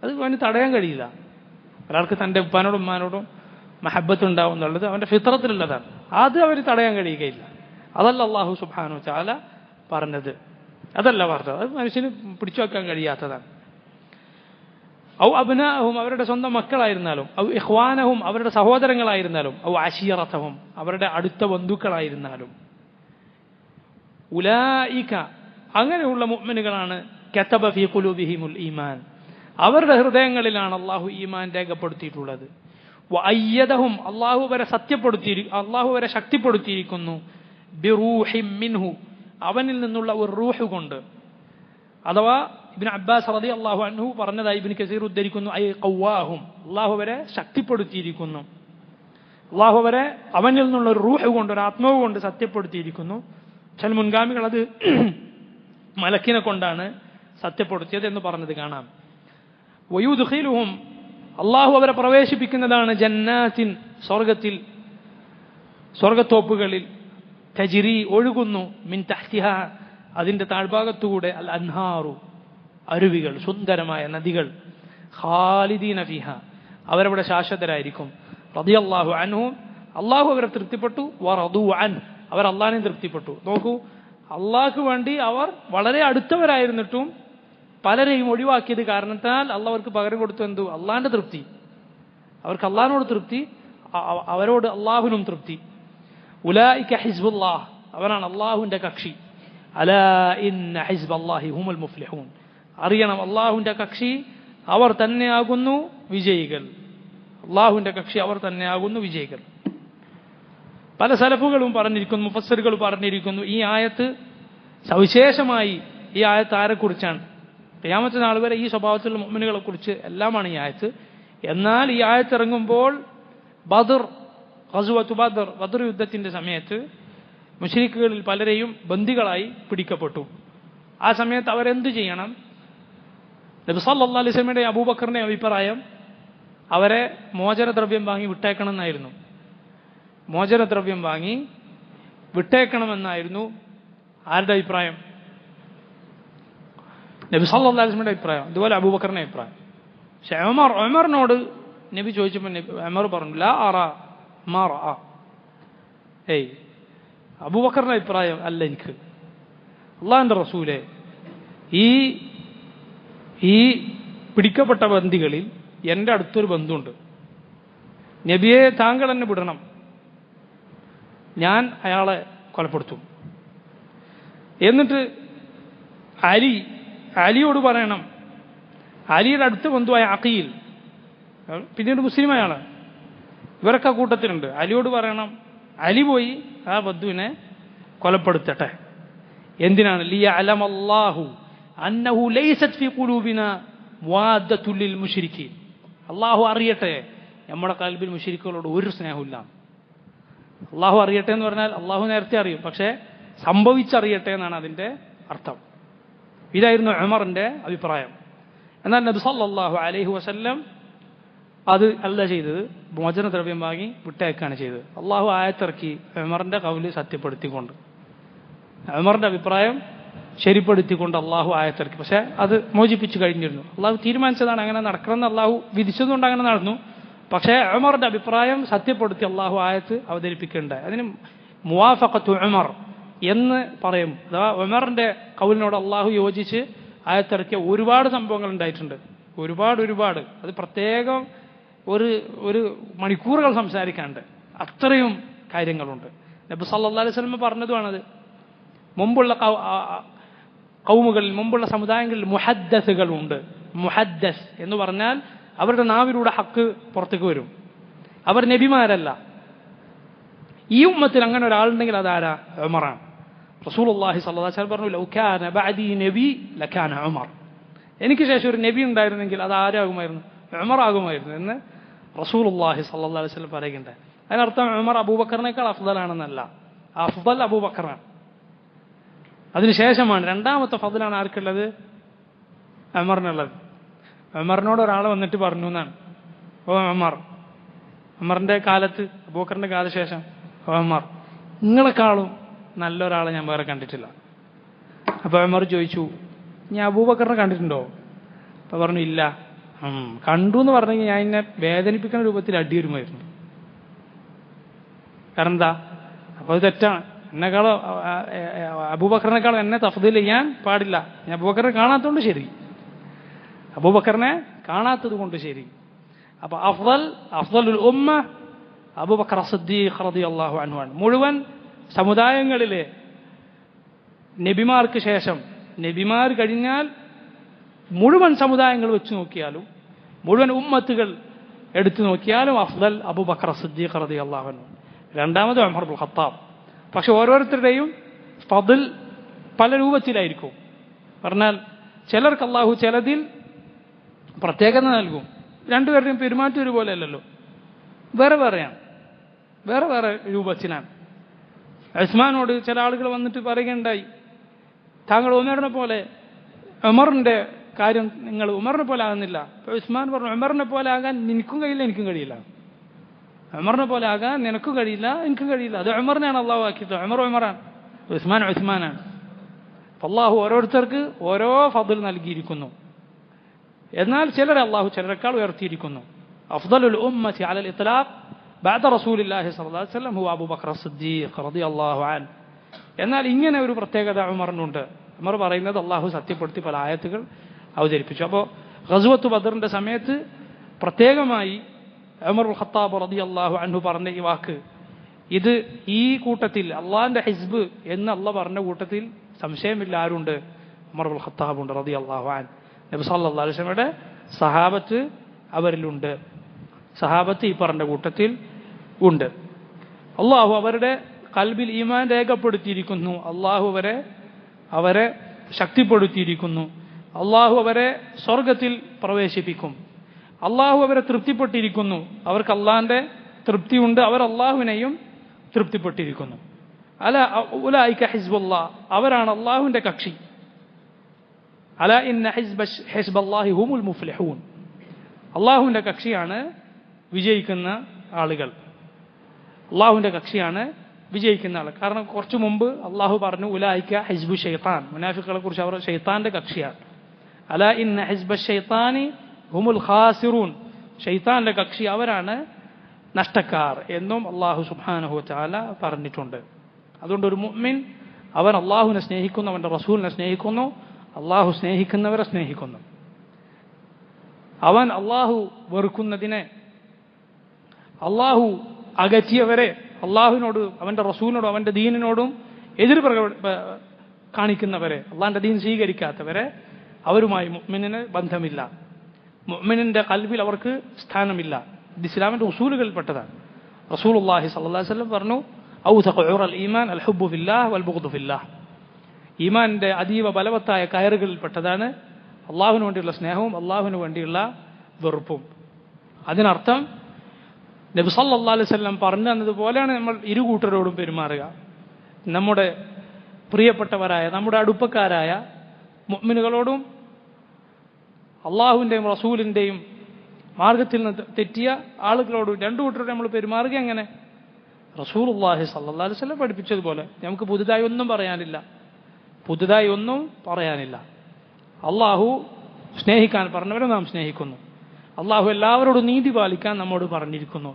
[SPEAKER 1] അത് അവന് തടയാൻ കഴിയില്ല. ഒരാൾക്ക് തൻ്റെ ഉപ്പാനോടും ഉമ്മാനോടും മഹബത്ത് ഉണ്ടാവും എന്നുള്ളത് അവന്റെ ഫിത്രത്തിലുള്ളതാണ്, അത് അവന് തടയാൻ കഴിയുകയില്ല. അതല്ല അള്ളാഹു സുബ്ഹാനഹു വ തആല പറഞ്ഞത്, അതല്ല പറഞ്ഞത്, അത് മനുഷ്യന് പിടിച്ചു വെക്കാൻ കഴിയാത്തതാണ്. ഔ അബ്നാഅഹും അവരുടെ സ്വന്തം മക്കളായിരുന്നാലും, ഔ ഇഖ്വാനഹും അവരുടെ സഹോദരങ്ങളായിരുന്നാലും, ഔ അശീറതഹും അവരുടെ അടുത്ത ബന്ധുക്കളായിരുന്നാലും, ഉലൈക അങ്ങനെയുള്ള മുഅ്മിനുകളാണ് കതബ ഫീ ഖുലൂബിഹിമുൽ ഈമാൻ അവരുടെ ഹൃദയങ്ങളിലാണ് അല്ലാഹു ഈമാൻ രേഖപ്പെടുത്തിയിട്ടുള്ളത്. വഅയ്യദഹും അല്ലാഹു വരെ ശക്തിപ്പെടുത്തിയിരിക്കുന്നു ബിറൂഹിം മിൻഹു അവനിൽ നിന്നുള്ള ഒരു റൂഹ് കൊണ്ട്. അഥവാ ഇബ്നു അബ്ബാസ് റളിയല്ലാഹു അൻഹു പറഞ്ഞതായി ഇബ്നു കസീർ ഉദ്ധരിക്കുന്നു, ഐ ഖവ്വാഹും അല്ലാഹു വരെ ശക്തിപ്പെടുത്തിയിരിക്കുന്നു, അല്ലാഹു വരെ അവനിൽ നിന്നുള്ള ഒരു റൂഹ് കൊണ്ട്, ഒരു ആത്മാവ് കൊണ്ട് സത്യപ്പെടുത്തിയിരിക്കുന്നു. ചില മുൻഗാമികൾ അത് മലക്കിനെ കൊണ്ടാണ് സത്യപ്പെടുത്തിയത് എന്ന് പറഞ്ഞത് കാണാം. വയുദ്ഖിലുഹും അല്ലാഹു അവരെ പ്രവേശിപ്പിക്കുന്നതാണ് ജന്നാത്തിൻ സ്വർഗത്തോപ്പുകളിൽ, തജ്രി ഒഴുകുന്നു, മിൻ തഹ്തിഹ അതിന്റെ താഴ്ഭാഗത്തുകൂടെ, അൽ അൻഹാറു അരുവികൾ, സുന്ദരമായ നദികൾ, ഖാലിദീന ഫിഹ അവരവിടെ ശാശ്വതരായിരിക്കും. റളിയല്ലാഹു അൻഹു അല്ലാഹു അവരെ തൃപ്തിപ്പെട്ടു, വറദു അൻ അവർ അല്ലാഹുവിനെ തൃപ്തിപ്പെട്ടു. നോക്കൂ, അള്ളാഹ്ക്ക് വേണ്ടി അവർ വളരെ അടുത്തവരായിരുന്നിട്ടും പലരെയും ഒഴിവാക്കിയത് കാരണത്താൽ അള്ളാഹ് അവർക്ക് പകരം കൊടുത്തു എന്തു? അള്ളാഹിന്റെ തൃപ്തി. അവർക്ക് അള്ളാഹിനോട് തൃപ്തി, അവരോട് അള്ളാഹുവിനും തൃപ്തി. ഉലൈക ഹിസ്ബുല്ലാഹ് അവരാണ് അള്ളാഹുവിന്റെ കക്ഷി. അലാ ഇന്ന ഹിസ്ബല്ലാഹി ഹുമുൽ മുഫ്ലിഹൂൻ അറിയണം, അള്ളാഹുവിന്റെ കക്ഷി അവർ തന്നെയാകുന്നു വിജയികൾ. അള്ളാഹുവിന്റെ കക്ഷി അവർ തന്നെയാകുന്നു വിജയികൾ. പല സലഫുകളും പറഞ്ഞിരിക്കുന്നു, മുഫസ്സിറുകൾ പറഞ്ഞിരിക്കുന്നു, ഈ ആയത്ത് സവിശേഷമായി ഈ ആയത്ത് ആരെക്കുറിച്ചാണ്? ഖിയാമത്ത് നാൾ വരെ ഈ സ്വഭാവത്തിലുള്ള മുഅ്മിനുകളെ കുറിച്ച് എല്ലാമാണ് ഈ ആയത്ത്. എന്നാൽ ഈ ആയത്ത് ഇറങ്ങുമ്പോൾ ബദർ യുദ്ധത്തിന്റെ സമയത്ത് മുശ്രിക്കുകളിൽ പലരെയും ബന്ദികളായി പിടിക്കപ്പെട്ടു. ആ സമയത്ത് അവരെന്ത് ചെയ്യണം? നബി സല്ലല്ലാഹു അലൈഹി വസല്ലമയുടെ അബൂബക്കറിന്റെ അഭിപ്രായം അവരെ മോചനദ്രവ്യം വാങ്ങി വിട്ടേക്കണമെന്നായിരുന്നു. മോചനദ്രവ്യം വാങ്ങി വിട്ടേക്കണമെന്നായിരുന്നു ആരുടെ അഭിപ്രായം? നബി സല്ലല്ലാഹു അലൈഹി വസല്ലമയുടെ അഭിപ്രായം, അതുപോലെ അബൂബക്കറിന്റെ അഭിപ്രായം. പക്ഷെ ഉമറിനോട് നബി ചോദിച്ചപ്പോൾ ഉമർ പറഞ്ഞു, ലാ അറാ മാ റഅ. അബൂബക്കറിന്റെ അഭിപ്രായം അല്ല എനിക്ക്. അള്ളാഹുവിന്റെ റസൂലെ, ഈ പിടിക്കപ്പെട്ട ബന്ദികളിൽ എൻ്റെ അടുത്തൊരു ബന്ധുണ്ട്, നബിയെ താങ്കൾ എന്നെ വിടണം, ഞാൻ അയാളെ കൊലപ്പെടുത്തും. എന്നിട്ട് അലിയോട് പറയണം, അലിയുടെ അടുത്ത ബന്ധുവായ അഖീൽ, പിന്നീട് മുസ്ലിം അയാള്, ഇവരൊക്കെ കൂട്ടത്തിലുണ്ട്, അലിയോട് പറയണം അലി പോയി ആ ബന്ധുവിനെ കൊലപ്പെടുത്തട്ടെ. എന്തിനാണ്? ലിയഅലമല്ലാഹു അന്നഹു ലൈസത് ഫീ ഖുലൂബിനാ മുവാദ്ദത്തുൽ ലിൽ മുശ്രിക്കീൻ. അല്ലാഹു അറിയട്ടെ നമ്മുടെ ഖൽബിൽ മുശ്രിക്കുകളോട് ഒരു സ്നേഹമില്ല. അള്ളാഹു അറിയട്ടെ എന്ന് പറഞ്ഞാൽ അള്ളാഹു നേരത്തെ അറിയും, പക്ഷേ സംഭവിച്ചറിയട്ടെ എന്നാണ് അതിൻ്റെ അർത്ഥം. ഇതായിരുന്നു ഉമറിന്റെ അഭിപ്രായം. എന്നാൽ നബി സല്ലല്ലാഹു അലൈഹി വസല്ലം അത് അല്ല ചെയ്തത്, മോചനദ്രവ്യം വാങ്ങി വിട്ടയക്കാണ് ചെയ്തത്. അള്ളാഹു ആയത്തിറക്കി ഉമറിന്റെ കൗല് സത്യപ്പെടുത്തിക്കൊണ്ട്, ഉമറിന്റെ അഭിപ്രായം ശരിപ്പെടുത്തിക്കൊണ്ട് അള്ളാഹു ആയത്തിറക്കി. പക്ഷെ അത് മോചിപ്പിച്ചു കഴിഞ്ഞിരുന്നു. അള്ളാഹു തീരുമാനിച്ചതാണ് അങ്ങനെ നടക്കണമെന്ന്, അള്ളാഹു വിധിച്ചതുകൊണ്ട് അങ്ങനെ നടന്നു. പക്ഷേ ഉമറിന്റെ അഭിപ്രായം സത്യപ്പെടുത്തി അള്ളാഹു ആയത്ത് അവതരിപ്പിക്കേണ്ടായി. അതിന് മുവാഫഖത്തു ഉമർ എന്ന് പറയും. അഥവാ ഉമറിന്റെ കൗലിനോട് അള്ളാഹു യോജിച്ച് ആയത്തിറക്കിയ ഒരുപാട് സംഭവങ്ങൾ ഉണ്ടായിട്ടുണ്ട്. ഒരുപാട്. അത് പ്രത്യേകം ഒരു മണിക്കൂറുകൾ സംസാരിക്കാനുണ്ട്. അത്രയും കാര്യങ്ങളുണ്ട്. നബി സല്ലല്ലാഹു അലൈഹി വസല്ലം പറഞ്ഞതുമാണത്. മുമ്പുള്ള ഖൗമുകളിൽ, മുമ്പുള്ള സമുദായങ്ങളിൽ മുഹദ്ദസുകളുണ്ട്. മുഹദ്ദസ് എന്ന് പറഞ്ഞാൽ അവരുടെ നാവിലൂടെ ഹക്ക് പുറത്തേക്ക് വരും. അവർ നബിമാരല്ല. ഈ ഉമ്മത്തിൽ അങ്ങനെ ഒരാളുണ്ടെങ്കിൽ അതാരാ? ഉമറാണ്. റസൂലുള്ളാഹി സ്വല്ലല്ലാഹു അലൈഹി വസല്ലം പറഞ്ഞു, ലൗ കാന ബഅദി നബി ലകാന ഉമർ. എനിക്ക് ശേഷം ഒരു നബി ഉണ്ടായിരുന്നെങ്കിൽ അത് ആരാകുമായിരുന്നു? ഉമർ ആകുമായിരുന്നു എന്ന് റസൂലുള്ളാഹി സ്വല്ലല്ലാഹു അലൈഹി വസല്ലം പറയുകയുണ്ടായി. അതിനർത്ഥം ഉമർ അബൂബക്കറിനേക്കാൾ അഫ്ദലാണെന്നല്ല. അഫ്ദൽ അബൂബക്കറാണ്. അതിനുശേഷമാണ് രണ്ടാമത്തെ ഫദ്ലാണ് ആർക്കുള്ളത്? ഉമറിനുള്ളത്. ഉമറിനോട് ഒരാൾ വന്നിട്ട് പറഞ്ഞു എന്നാണ്, ഓ ഉമർ, ഉമറിന്റെ കാലത്ത്, അബൂബക്കറിന്റെ കാലശേഷം, ഓ ഉമർ, നിങ്ങളെക്കാളും നല്ലൊരാളെ ഞാൻ വേറെ കണ്ടിട്ടില്ല. അപ്പൊ ഉമർ ചോദിച്ചു, ഞാൻ അബൂബക്കറിനെ കണ്ടിട്ടുണ്ടോ? അപ്പൊ പറഞ്ഞു, ഇല്ല. കണ്ടു എന്ന് പറഞ്ഞെങ്കിൽ ഞാൻ എന്നെ വേദനിപ്പിക്കുന്ന രൂപത്തിൽ അടിവരുമായിരുന്നു. കാരണം എന്താ? അപ്പൊ അത് തെറ്റാണ്. എന്നെക്കാളോ അബൂബക്കറിനേക്കാളും എന്നെ തഫ്ദീൽ ചെയ്യാൻ പാടില്ല. ഞാൻ അബൂബക്കറിനെ കാണാത്തതുകൊണ്ട് ശരി. അബൂബക്കറിനെ കാണാത്തത് കൊണ്ട് ശരി. അപ്പൊ അഫ്ദലുൽ ഉമ്മ അബൂബക്കർ സിദ്ദീഖ് റളിയല്ലാഹു അൻഹു ആണ്. മുഴുവൻ സമുദായങ്ങളിലെ നബിമാർക്ക് ശേഷം, നബിമാർ കഴിഞ്ഞാൽ മുഴുവൻ സമുദായങ്ങൾ വെച്ച് നോക്കിയാലും, മുഴുവൻ ഉമ്മത്തുകൾ എടുത്തു നോക്കിയാലും അഫ്ദൽ അബൂബക്കർ സിദ്ദീഖ് റളിയല്ലാഹു അൻഹു, രണ്ടാമത് ഉമർ ഇബ്നുൽ ഖത്താബ്. പക്ഷെ ഓരോരുത്തരുടെയും ഫദ്ൽ പല രൂപത്തിലായിരിക്കും. പറഞ്ഞാൽ ചിലർക്ക് അള്ളാഹു ചിലതിൽ പ്രത്യേകത നൽകും. രണ്ടുപേരുടെയും പെരുമാറ്റം ഒരുപോലെ അല്ലല്ലോ, വേറെ വേറെയാണ്, വേറെ വേറെ രൂപത്തിനാണ്. ഉസ്മാനോട് ചില ആളുകൾ വന്നിട്ട് പറയുകയുണ്ടായി, താങ്കൾ ഉമറിനെ പോലെ, ഉമറിന്റെ കാര്യം നിങ്ങൾ ഉമറിനെ പോലെ ആകുന്നില്ല. അപ്പോൾ ഉസ്മാൻ പറഞ്ഞു, ഉമറിനെ പോലെ ആകാൻ നിനക്കും കഴിയില്ല എനിക്കും കഴിയില്ല. ഉമറിനെ പോലെ ആകാൻ നിനക്കും കഴിയില്ല എനിക്കും കഴിയില്ല. അത് ഉമറിനെയാണ് അള്ളാഹു ആക്കിയത്. ഉമറാണ്, ഉസ്മാനാണ്. അള്ളാഹു ഓരോരുത്തർക്ക് ഓരോ ഫദ്ൽ നൽകിയിരിക്കുന്നു. എന്നാൽ ചിലരെ അള്ളാഹു ചിലരെക്കാൾ ഉയർത്തിയിരിക്കുന്നു. അഫ്ദലുൽ ഉമ്മത്തി അലൽ ഇത്ലാഖ് ബഅദ റസൂലില്ലാഹി സ്വല്ലല്ലാഹു അലൈഹി വസല്ലം ഹുവ അബൂബക്കർ സിദ്ദീഖ് റളിയല്ലാഹു അൻഹു. എന്നാൽ ഇങ്ങനെ ഒരു പ്രത്യേകത ഉമറിനുണ്ട്. ഉമർ പറയുന്നത് അള്ളാഹു സത്യപ്പെടുത്തി പല ആയത്തുകൾ അവതരിപ്പിച്ചു. അപ്പോൾ ഗസ്വത്ത് ബദറിന്റെ സമയത്ത് പ്രത്യേകമായി ഉമർ ഇബ്നുൽ ഖത്താബ് റളിയല്ലാഹു അൻഹു പറഞ്ഞ ഈ വാക്ക്, ഇത് ഈ കൂട്ടത്തിൽ അള്ളാഹിന്റെ ഹിസ്ബ് എന്ന് അള്ളാഹ് പറഞ്ഞ കൂട്ടത്തിൽ സംശയമില്ല ആരുണ്ട്? ഉമർ ഇബ്നുൽ ഖത്താബ് ഉണ്ട് റളിയല്ലാഹു അൻഹു. നബി സല്ലല്ലാഹു അലൈഹി വസല്ലമയുടെ സഹാബത്ത് അവരിലുണ്ട്, സഹാബത്ത് ഈ പറഞ്ഞ കൂട്ടത്തിൽ ഉണ്ട്. അള്ളാഹു അവരുടെ ഖൽബിൽ ഈമാൻ രേഖപ്പെടുത്തിയിരിക്കുന്നു. അള്ളാഹു അവരെ ശക്തിപ്പെടുത്തിയിരിക്കുന്നു. അള്ളാഹു അവരെ സ്വർഗത്തിൽ പ്രവേശിപ്പിക്കും. അള്ളാഹു അവരെ തൃപ്തിപ്പെട്ടിരിക്കുന്നു. അവർക്ക് അള്ളാഹിന്റെ തൃപ്തിയുണ്ട്. അവർ അള്ളാഹുവിനെയും തൃപ്തിപ്പെട്ടിരിക്കുന്നു. അല ഉലൈക ഹിസ്ബുല്ലാഹ്, അവരാണ് അള്ളാഹുവിന്റെ കക്ഷി. അല ഇന്ന ഹിസ്ബല്ലാഹി ഹുമുൽ മുഫ്ലിഹൂൻ, അള്ളാഹുവിന്റെ കക്ഷിയാണ് വിജയിക്കുന്ന ആളുകൾ. അള്ളാഹുവിന്റെ കക്ഷിയാണ് വിജയിക്കുന്ന ആൾ. കാരണം കുറച്ചു മുമ്പ് അള്ളാഹു പറഞ്ഞു ഉലൈക ഹിസ്ബു ശൈത്താൻ, മുനാഫിക്കുകളെ കുറിച്ച് അവർ ശൈത്താന്റെ കക്ഷിയാണ്. അല ഇന്ന ഹിസ്ബ ശൈത്താനി ഹുമുൽ ഖാസിറൂൻ, ശൈത്താന്റെ കക്ഷി അവരാണ് നഷ്ടക്കാർ എന്നും അള്ളാഹു സുബ്ഹാനഹു വ തആല പറഞ്ഞിട്ടുണ്ട്. അതുകൊണ്ട് ഒരു മുഅ്മിൻ അവൻ അള്ളാഹുവിനെ സ്നേഹിക്കുന്നു, അവന്റെ റസൂലിനെ സ്നേഹിക്കുന്നു, അള്ളാഹു സ്നേഹിക്കുന്നവരെ സ്നേഹിക്കുന്നു. അവൻ അള്ളാഹു വെറുക്കുന്നതിനെ, അള്ളാഹു അകറ്റിയവരെ, അള്ളാഹുവിനോട് അവന്റെ റസൂലിനോടും അവന്റെ ദീനിനോടും എതിർ കാണിക്കുന്നവരെ, അള്ളാഹിന്റെ ദീൻ സ്വീകരിക്കാത്തവരെ, അവരുമായി മുഅ്മിനിന് ബന്ധമില്ല. മുഅ്മിനിന്റെ ഖൽബിൽ അവർക്ക് സ്ഥാനമില്ല. ഇത് ഇസ്ലാമിന്റെ ഉസൂലുകളിൽപ്പെട്ടതാണ്. റസൂലുള്ളാഹി സ്വല്ലല്ലാഹു അലൈഹി വസല്ലം പറഞ്ഞു, ഔസഖു ഉറൽ ഈമാൻ അൽ ഹുബ്ബു ഫില്ലാഹ് വൽ ബുഗ്ദു ഫില്ലാഹ്. ഈമാനിന്റെ അതീവ ബലവത്തായ കയറുകളിൽപ്പെട്ടതാണ് അള്ളാഹുവിന് വേണ്ടിയുള്ള സ്നേഹവും അള്ളാഹുവിന് വേണ്ടിയുള്ള വെറുപ്പും. അതിനർത്ഥം നബി സല്ലല്ലാഹു അലൈഹി വസല്ലം പറഞ്ഞു തന്നതുപോലെയാണ് നമ്മൾ ഇരു കൂട്ടരോടും പെരുമാറുക. നമ്മുടെ പ്രിയപ്പെട്ടവരായ, നമ്മുടെ അടുപ്പക്കാരായ മുഅ്മിനുകളോടും അള്ളാഹുവിൻ്റെയും റസൂലിൻ്റെയും മാർഗത്തിൽ നിന്ന് തെറ്റിയ ആളുകളോടും രണ്ടു കൂട്ടരോട് നമ്മൾ പെരുമാറുക എങ്ങനെ? റസൂലുള്ളാഹി സ്വല്ലല്ലാഹു അലൈഹി വസല്ലം പഠിപ്പിച്ചതുപോലെ. നമുക്ക് പുതുതായി ഒന്നും പറയാനില്ല. അള്ളാഹു സ്നേഹിക്കാൻ പറഞ്ഞവരെ നാം സ്നേഹിക്കുന്നു. അള്ളാഹു എല്ലാവരോടും നീതി പാലിക്കാൻ നമ്മോട് പറഞ്ഞിരിക്കുന്നു.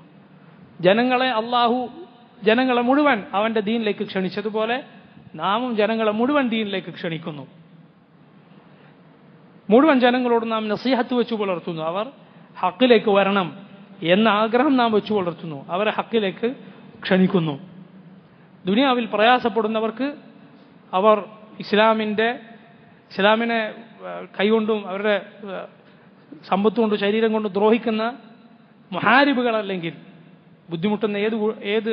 [SPEAKER 1] ജനങ്ങളെ മുഴുവൻ അവന്റെ ദീനിലേക്ക് ക്ഷണിച്ചതുപോലെ നാമും ജനങ്ങളെ മുഴുവൻ ദീനിലേക്ക് ക്ഷണിക്കുന്നു. മുഴുവൻ ജനങ്ങളോട് നാം നസീഹത്ത് വെച്ചു പുലർത്തുന്നു. അവർ ഹക്കിലേക്ക് വരണം എന്ന ആഗ്രഹം നാം വെച്ചു പുലർത്തുന്നു. അവരെ ഹക്കിലേക്ക് ക്ഷണിക്കുന്നു. ദുനിയാവിൽ പ്രയാസപ്പെടുന്നവർക്ക് അവർ ഇസ്ലാമിനെ കൈകൊണ്ടും അവരുടെ സമ്പത്ത് കൊണ്ടും ശരീരം കൊണ്ടും ദ്രോഹിക്കുന്ന മുഹാരിബുകളല്ലെങ്കിൽ, ബുദ്ധിമുട്ടുന്ന ഏത്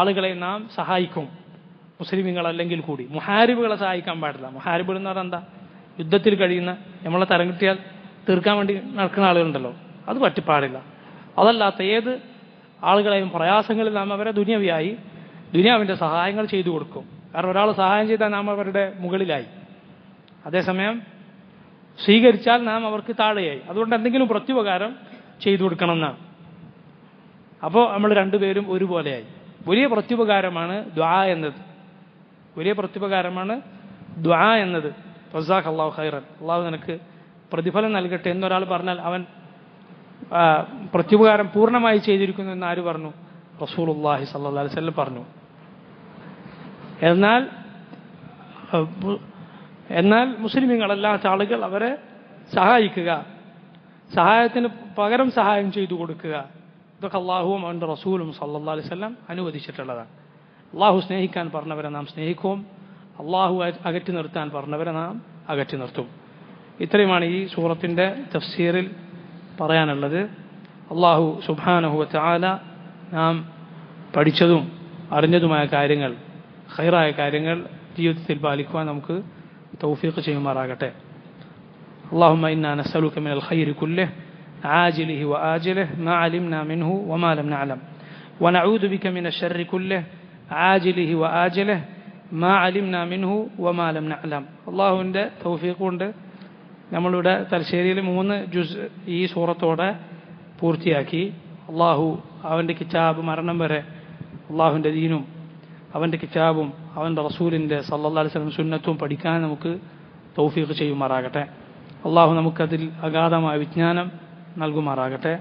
[SPEAKER 1] ആളുകളെ നാം സഹായിക്കും, മുസ്ലിമീങ്ങളല്ലെങ്കിൽ കൂടി. മുഹാരിബുകളെ സഹായിക്കാൻ പാടില്ല. മുഹാരിബുകൾ എന്ന് പറഞ്ഞാൽ എന്താ? യുദ്ധത്തിൽ കഴിയുന്ന, നമ്മളെ തരം കിട്ടിയാൽ തീർക്കാൻ വേണ്ടി നടക്കുന്ന ആളുകളുണ്ടല്ലോ, അത് പറ്റിപ്പാടില്ല. അതല്ലാത്ത ഏത് ആളുകളെയും പ്രയാസങ്ങളിൽ നാം അവരെ ദുനിയാവിൻ്റെ സഹായങ്ങൾ ചെയ്തു കൊടുക്കും. കാരണം ഒരാൾ സഹായം ചെയ്താൽ നാം അവരുടെ മുകളിലായി, അതേസമയം സ്വീകരിച്ചാൽ നാം അവർക്ക് താഴെയായി. അതുകൊണ്ട് എന്തെങ്കിലും പ്രത്യുപകാരം ചെയ്തു കൊടുക്കണം എന്നാണ്. അപ്പോൾ നമ്മൾ രണ്ടുപേരും ഒരുപോലെയായി. വലിയ പ്രത്യുപകാരമാണ് ദുആ എന്നത്. റസാഖ് അല്ലാഹു ഖൈറൻ, അള്ളാഹു നിനക്ക് പ്രതിഫലം നൽകട്ടെ എന്നൊരാൾ പറഞ്ഞാൽ അവൻ പ്രത്യുപകാരം പൂർണ്ണമായി ചെയ്തിരിക്കുന്നു എന്ന് ആര് പറഞ്ഞു? റസൂലുള്ളാഹി സ്വല്ലല്ലാഹു അലൈഹി വസല്ലം പറഞ്ഞു. എന്നാൽ മുസ്ലിമീങ്ങളല്ലാത്ത ആളുകൾ അവരെ സഹായിക്കുക, സഹായത്തിന് പകരം സഹായം ചെയ്തു കൊടുക്കുക, ഇതൊക്കെ അള്ളാഹുവും അവൻ്റെ റസൂലും സല്ലല്ലാഹു അലൈഹി വസല്ലം അനുവദിച്ചിട്ടുള്ളതാണ്. അള്ളാഹു സ്നേഹിക്കാൻ പറഞ്ഞവരെ നാം സ്നേഹിക്കും, അള്ളാഹു അകറ്റി നിർത്താൻ പറഞ്ഞവരെ നാം അകറ്റി നിർത്തും. ഇത്രയുമാണ് ഈ സൂറത്തിൻ്റെ തഫ്സീറിൽ പറയാനുള്ളത്. അള്ളാഹു സുബ്ഹാനഹു വ തആല നാം പഠിച്ചതും അറിഞ്ഞതുമായ കാര്യങ്ങൾ, ഖൈറായ കാര്യങ്ങൾ ജീവിതത്തിൽ പാലിക്കുവാൻ നമുക്ക് തൗഫീഖ് ചെയ്യുമാറാകട്ടെ. اللهم إنا نسألك من الخير كله عاجله وآجله ما علمنا منه وما لم نعلم ونعوذ بك من الشر كله عاجله وآجله ما علمنا منه وما لم نعلم. അള്ളാഹുവിൻ്റെ തൗഫീഖ് കൊണ്ട് നമ്മളുടെ തലശ്ശേരിയിൽ 3 ജുസ് ഈ സൂറത്തോടെ പൂർത്തിയാക്കി. അള്ളാഹു അവൻ്റെ കിതാബ് മരണം വരെ അള്ളാഹുവിൻ്റെ ദീനും അവൻ്റെ കിതാബും അവൻ്റെ റസൂലിൻ്റെ സല്ലല്ലാഹു അലൈഹി വസല്ലം സുന്നത്തും പഠിക്കാൻ നമുക്ക് തൗഫീഖ് ചെയ്യുമാറാകട്ടെ. അള്ളാഹു നമുക്കതിൽ അഗാധമായ വിജ്ഞാനം നൽകുമാറാകട്ടെ.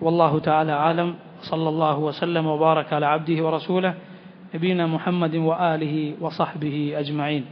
[SPEAKER 1] വല്ലാഹു തആല ആലം. സല്ലല്ലാഹു വസല്ലം വബാറക അലാ അബ്ദിഹി വറസൂലിഹി നബീന മുഹമ്മദിൻ വആലിഹി വസഹ്ബിഹി അജ്മഈൻ.